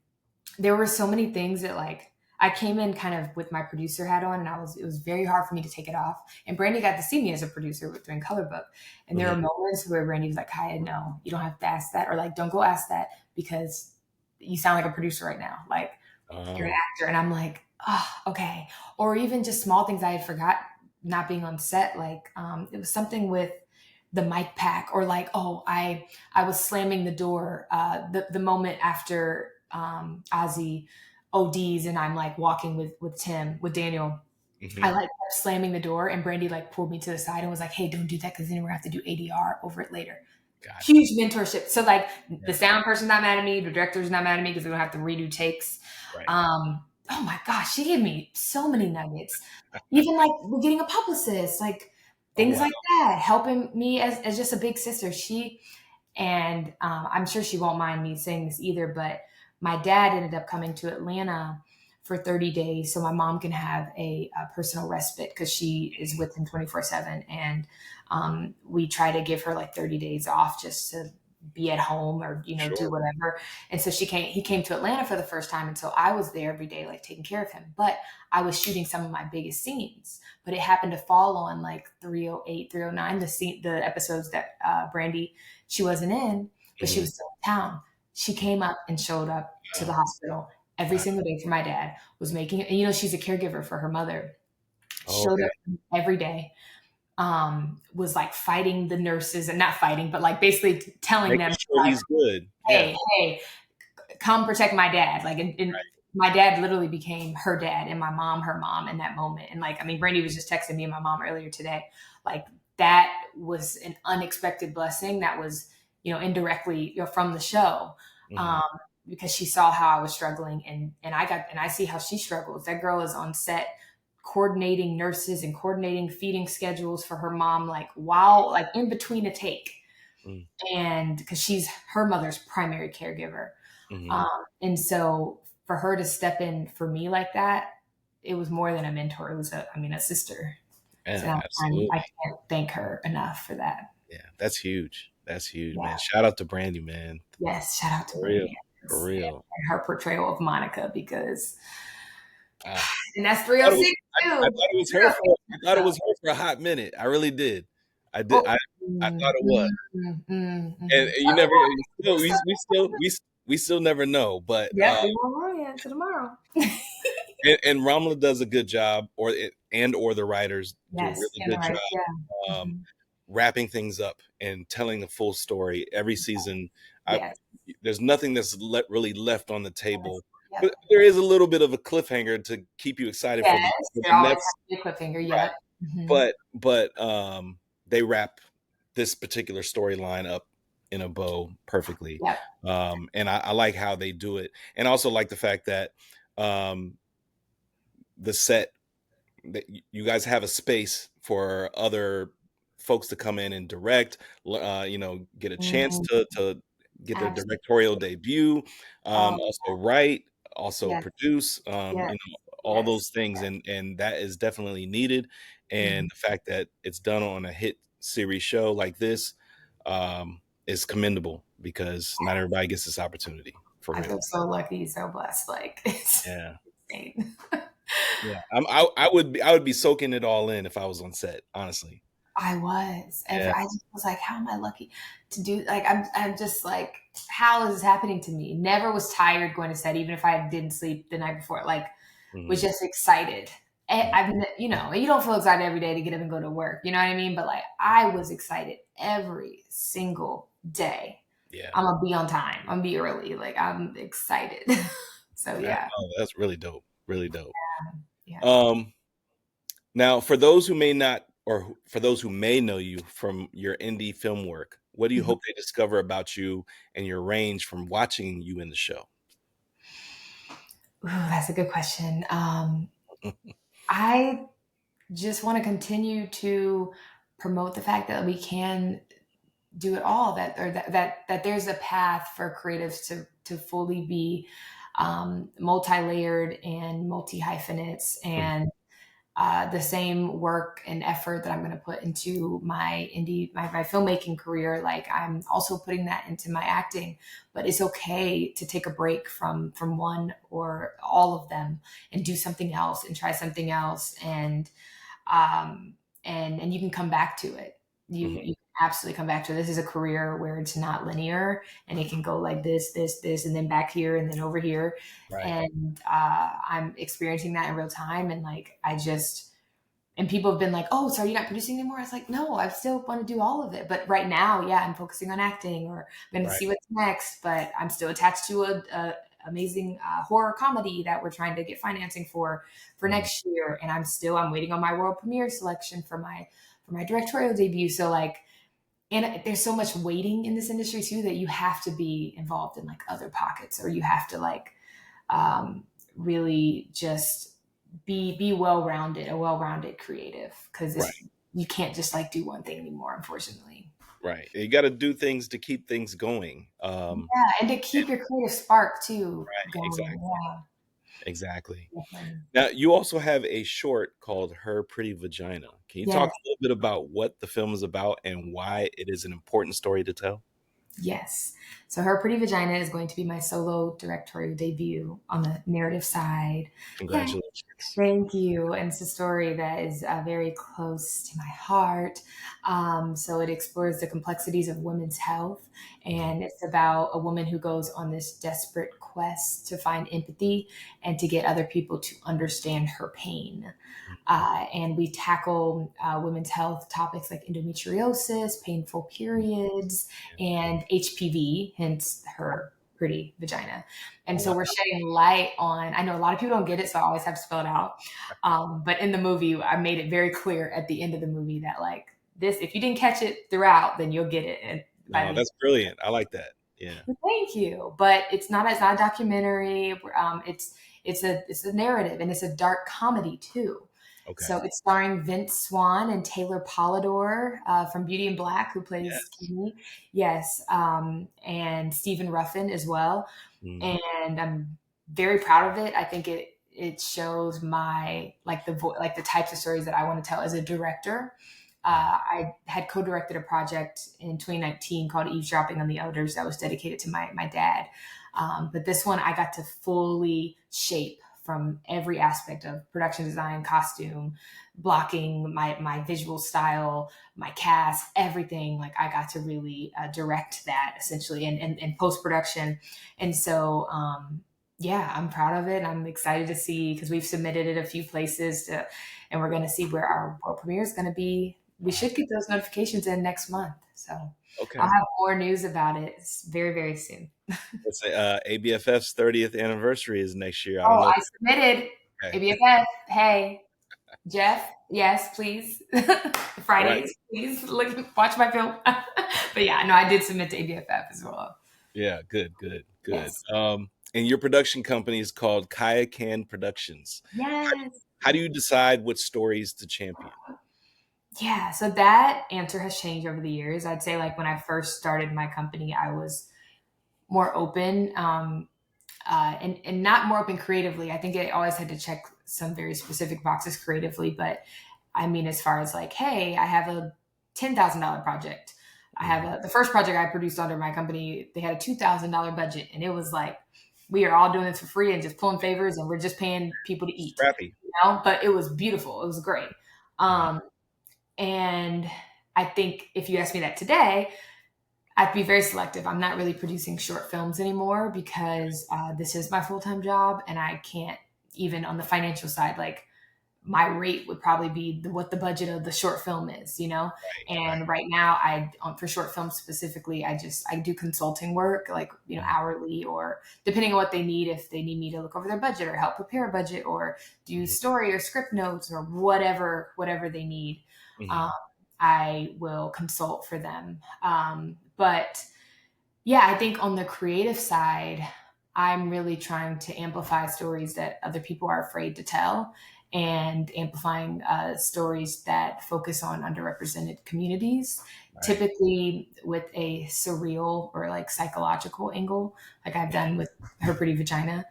there were so many things that like I came in kind of with my producer hat on and it was very hard for me to take it off. And Brandy got to see me as a producer with doing Color Book. And there Mhm. were moments where Brandy was like, Kiah, no, you don't have to ask that. Or like, don't go ask that because you sound like a producer right now. Like you're an Oh. actor. And I'm like, oh, okay. Or even just small things I had forgot not being on set. Like it was something with the mic pack or like, oh, I was slamming the door the moment after Ozzie ODs and I'm like walking with Tim, with Daniel. I Mhm. like kept slamming the door and Brandy like pulled me to the side and was like, hey, don't do that because then we're gonna have to do ADR over it later. Got it. Huge mentorship. So like the Yeah. sound person's not mad at me, the director's not mad at me because we don't have to redo takes. Right. Oh my gosh, she gave me so many nuggets. Even like we're getting a publicist, like Oh, things wow. like that, helping me as just a big sister. I'm sure she won't mind me saying this either, but my dad ended up coming to Atlanta for 30 days so my mom can have a personal respite because she is with him 24/7. And we try to give her like 30 days off just to be at home or, do Sure. whatever. And so he came to Atlanta for the first time. And so I was there every day, like taking care of him. But I was shooting some of my biggest scenes, but it happened to fall on like 308, 309, the episodes that Brandy she wasn't in, but she Mhm. was still in town. She came up and showed up to the Wow. hospital every Wow. single day for my dad, was making, and she's a caregiver for her mother. Oh, Showed okay. up every day, was like fighting the nurses and not fighting, but like basically telling Making them, sure he's good. Yeah. hey, come protect my dad. Like, and Right. my dad literally became her dad and my mom, her mom in that moment. And like, I mean, Brandy was just texting me and my mom earlier today. Like that was an unexpected blessing that was, indirectly, from the show. Mhm. Um, because she saw how I was struggling and I see how she struggles. That girl is on set coordinating nurses and coordinating feeding schedules for her mom, like while like in between a take. Mm. And because she's her mother's primary caregiver. Mhm. And so for her to step in for me like that, it was more than a mentor. It was a sister. So Yeah, I absolutely. can't thank her enough for that. Yeah, that's huge. That's huge, Yeah. man. Shout out to Brandy, man. Yes. Shout out to For real. Brandy For Evans real. and her portrayal of Monica because, Ah. and that's I thought it was 306 I too. thought it was her 306 for I thought it episode. was her for a hot minute. I really did. I did. Oh, I thought it was. And Tell you me never more. you still we still never know, but Yep, we won't know yet until tomorrow. and Ramla does a good job, or the writers do a Yes, really and the good job rights, yeah. um, wrapping things up and telling the full story every season. I, Yes, there's nothing that's really left on the yes, table, yep. but there is a little bit of a cliffhanger to keep you excited Yes, for there the always has next. to be a cliffhanger, Right, yep. Mhm. but they wrap this particular storyline up in a bow perfectly, Yep, and I like how they do it, and also like the fact that um, the set that you guys have a space for other folks to come in and direct, get a chance Mhm. to get their Absolutely. directorial debut, Oh, also write, also yes, produce, yes, all yes. those things, and that is definitely needed. And Mhm. the fact that it's done on a hit series show like this is commendable, because not everybody gets this opportunity, for I real. feel so lucky, so blessed. Like it's Yeah. insane. Yeah, I would be soaking it all in if I was on set, honestly. I was. Yeah. I just was like, how am I lucky to do like I'm just like, how is this happening to me? Never was tired going to set, even if I didn't sleep the night before. Like was Mhm. just excited. Mhm. You don't feel excited every day to get up and go to work. You know what I mean? But like I was excited every single day. Yeah. I'm gonna be on time. I'm gonna be early. Like I'm excited. So yeah. Oh, that's really dope. Really dope. Yeah. Um, Now, for those who may not, or for those who may know you from your indie film work, what do you Mhm. hope they discover about you and your range from watching you in the show? Ooh, that's a good question. I just want to continue to promote the fact that we can do it all, that there's a path for creatives to fully be multi-layered and multi-hyphenates, and the same work and effort that I'm going to put into my filmmaking career, like I'm also putting that into my acting. But it's okay to take a break from one or all of them and do something else and try something else, um, and you can come back to it. Mhm. You can absolutely come back to it. This is a career where it's not linear, and it can go like this, and then back here, and then over here. Right. And I'm experiencing that in real time. And like, and people have been like, "Oh, so are you not producing anymore?" I was like, "No, I still want to do all of it. But right now, yeah, I'm focusing on acting, or I'm going to Right. see what's next. But I'm still attached to a amazing horror comedy that we're trying to get financing for Mhm. next year. And I'm waiting on my world premiere selection for my directorial debut. So like, and there's so much waiting in this industry too, that you have to be involved in like other pockets, or you have to like um, really just be well-rounded, a well-rounded creative, because Right. you can't just like do one thing anymore, unfortunately. Right. You got to do things to keep things going. Yeah, and to keep your creative spark too Right. going. Exactly. Exactly. Yeah, Now, you also have a short called Her Pretty Vagina. Can you talk yes. a little bit about what the film is about and why it is an important story to tell? Yes. So Her Pretty Vagina is going to be my solo directorial debut on the narrative side. Yeah. Congratulations. Thank you. And it's a story that is very close to my heart. So it explores the complexities of women's health. Mhm. And it's about a woman who goes on this desperate quest to find empathy and to get other people to understand her pain. And we tackle women's health topics like endometriosis, painful periods, and HPV, hence her pretty vagina. And Oh, so wow. we're shedding light on, I know a lot of people don't get it, so I always have to spell it out. But in the movie, I made it very clear at the end of the movie that like this, if you didn't catch it throughout, then you'll get it. And by No, the that's brilliant. I like that. Yeah. Thank you, but it's not a documentary. It's a narrative, and it's a dark comedy too. Okay. So it's starring Vince Swan and Taylor Polidor from Beauty and Black, who plays Yes. Kenny. Yes, and Stephen Ruffin as well. Mhm. And I'm very proud of it. I think it shows my like the types of stories that I want to tell as a director. I had co-directed a project in 2019 called Eavesdropping on the Elders that was dedicated to my dad. But this one I got to fully shape from every aspect of production design, costume, blocking, my visual style, my cast, everything. Like I got to really direct that essentially, and post production. And so, yeah, I'm proud of it. I'm excited to see, because we've submitted it a few places and we're going to see where our world premiere is going to be. We Wow. should get those notifications in next month. So I'll Okay. have more news about it very, very soon. Let's say ABFF's 30th anniversary is next year. I don't Oh, know. I submitted Okay. ABFF. Hey, Jeff, yes, please. All right. Fridays, please watch my film. But yeah, no, I did submit to ABFF as well. Yeah. Good. Good. Good. Yes. And your production company is called Kiah Productions. Yes. How do you decide what stories to champion? Yeah, so that answer has changed over the years. I'd say like when I first started my company, I was more open, and not more open creatively. I think I always had to check some very specific boxes creatively, but I mean, as far as like, hey, I have a $10,000 project. I have the first project I produced under my company. They had a $2,000 budget, and it was like we are all doing this for free and just pulling favors, and we're just paying people to eat, Scrappy. you know. But it was beautiful. It was great. Um, and I think if you ask me that today, I'd be very selective. I'm not really producing short films anymore because this is my full time job, and I can't even on the financial side. Like my rate would probably be what the budget of the short film is, you know. And right now, for short films specifically, I do consulting work, like hourly or depending on what they need. If they need me to look over their budget or help prepare a budget or do story or script notes or whatever they need. Um, I will consult for them. But yeah, I think on the creative side, I'm really trying to amplify stories that other people are afraid to tell and amplifying stories that focus on underrepresented communities, typically with a surreal or like psychological angle, like I've done with Her Pretty Vagina.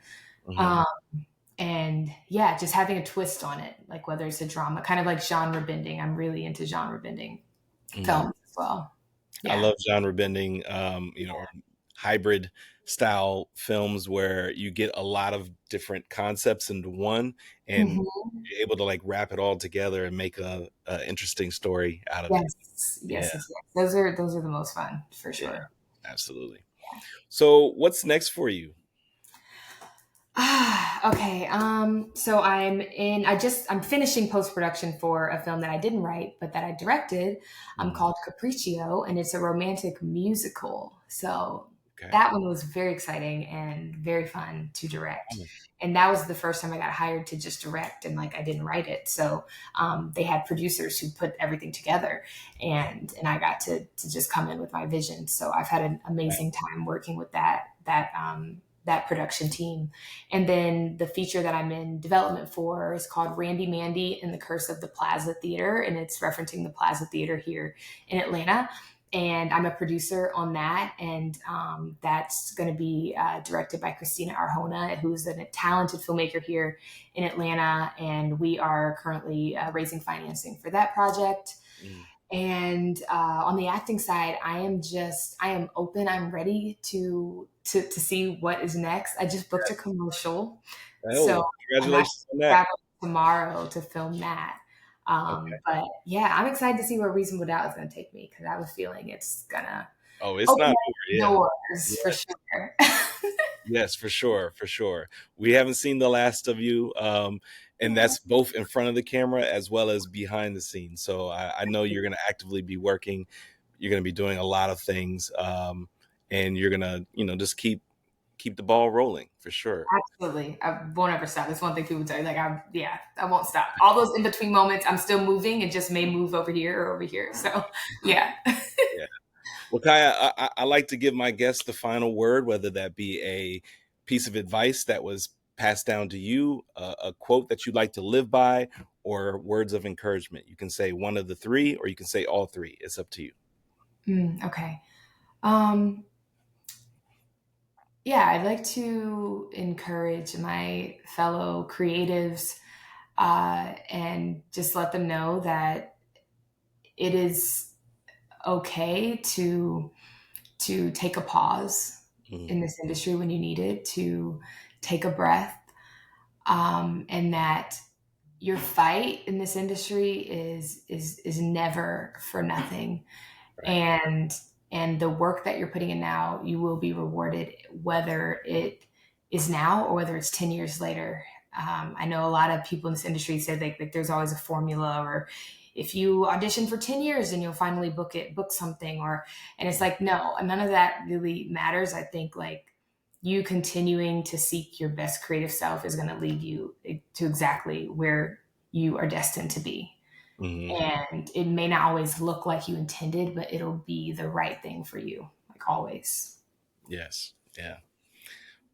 And yeah, just having a twist on it, like whether it's a drama, kind of like genre bending. I'm really into genre bending films as well. I Yeah. love genre bending, or hybrid style films where you get a lot of different concepts into one, and Mhm. you're able to like wrap it all together and make a interesting story out of it. Yes. Yeah, Yes, yes, yes. Those are the most fun for yeah, sure. absolutely. So, what's next for you? Okay. So I'm finishing post-production for a film that I didn't write, but that I directed, called Capriccio, and it's a romantic musical. So Okay. that one was very exciting and very fun to direct. And that was the first time I got hired to just direct, and like I didn't write it. So they had producers who put everything together, and I got to just come in with my vision. So I've had an amazing time working with that production team. And then the feature that I'm in development for is called Randy Mandy and the Curse of the Plaza Theater, and it's referencing the Plaza Theater here in Atlanta. And I'm a producer on that, and that's going to be directed by Christina Arjona, who's a talented filmmaker here in Atlanta, and we are currently raising financing for that project. And on the acting side, I am open. I'm ready to see what is next. I just booked a commercial, so Oh, I'm actually congratulations on that. traveling tomorrow to film that. Okay. But yeah, I'm excited to see where Reasonable Doubt is going to take me because I have a feeling it's gonna Oh, it's open not up over. Yeah. doors for sure. Yes, for sure, for sure. We haven't seen the last of you, and that's both in front of the camera as well as behind the scenes. So I know you're going to actively be working. You're going to be doing a lot of things, and you're going to, just keep the ball rolling for sure. Absolutely. I won't ever stop. That's one thing people tell you. Like, I won't stop. All those in between moments, I'm still moving. It just may move over here or over here. So, yeah. Yeah. Well, Kaya, I like to give my guests the final word, whether that be a piece of advice that was passed down to you, a quote that you'd like to live by, or words of encouragement. You can say one of the three, or you can say all three. It's up to you. Okay. Um, yeah, I'd like to encourage my fellow creatives and just let them know that it is okay to take a pause in this industry when you need it, to take a breath, and that your fight in this industry is never for nothing. Right. And the work that you're putting in now, you will be rewarded, whether it is now or whether it's 10 years later. I know a lot of people in this industry say like there's always a formula, or if you audition for 10 years and you'll finally book something, and it's like, no, none of that really matters. I think like you continuing to seek your best creative self is going to lead you to exactly where you are destined to be. Mm-hmm. And it may not always look like you intended, but it'll be the right thing for you, like always. Yes. Yeah.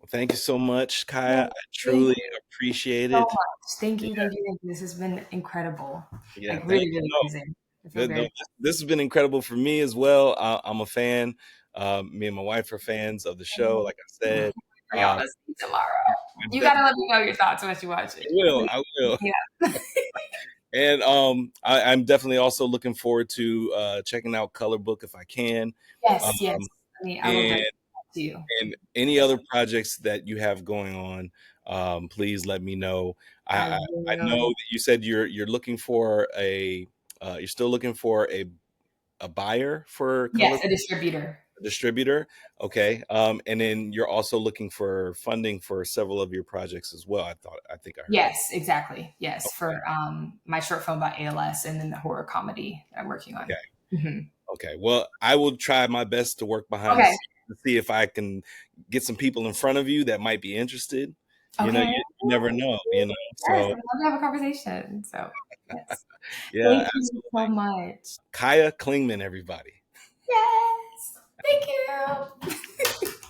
Well, thank you so much, Yeah, Kiah. I thank truly you appreciate so it. much. Thank Yeah, you, thank you, thank you. This has been incredible. yeah, Like thank really, you. really No, amazing. I feel no, very this has been incredible for me as well. I'm a fan. Me and my wife are fans of the show. Like I said, for y'all um, to see tomorrow. I You gotta definitely let me know your thoughts once you watch it. will. Please. I will. Yeah. And I'm definitely also looking forward to checking out Color Book if I can. Um, Yes, yes. I will and definitely talk to you. and any other projects that you have going on, please let me know. I I know will. that you said you're looking for you're still looking for a buyer for Color, Yes, a distributor. a distributor. Okay. And then you're also looking for funding for several of your projects as well. I think I heard. Yes, exactly. Yes, Okay. for my short film about ALS and then the horror comedy that I'm working on. Okay. Hmm. Okay. Well, I will try my best to work behind the Okay. scenes to see if I can get some people in front of you that might be interested. Okay. You never know, Yes, So I'd love to have a conversation. So, yes. yeah, Thank you so absolutely. much. Kiah Clingman, everybody. Yes. Thank you.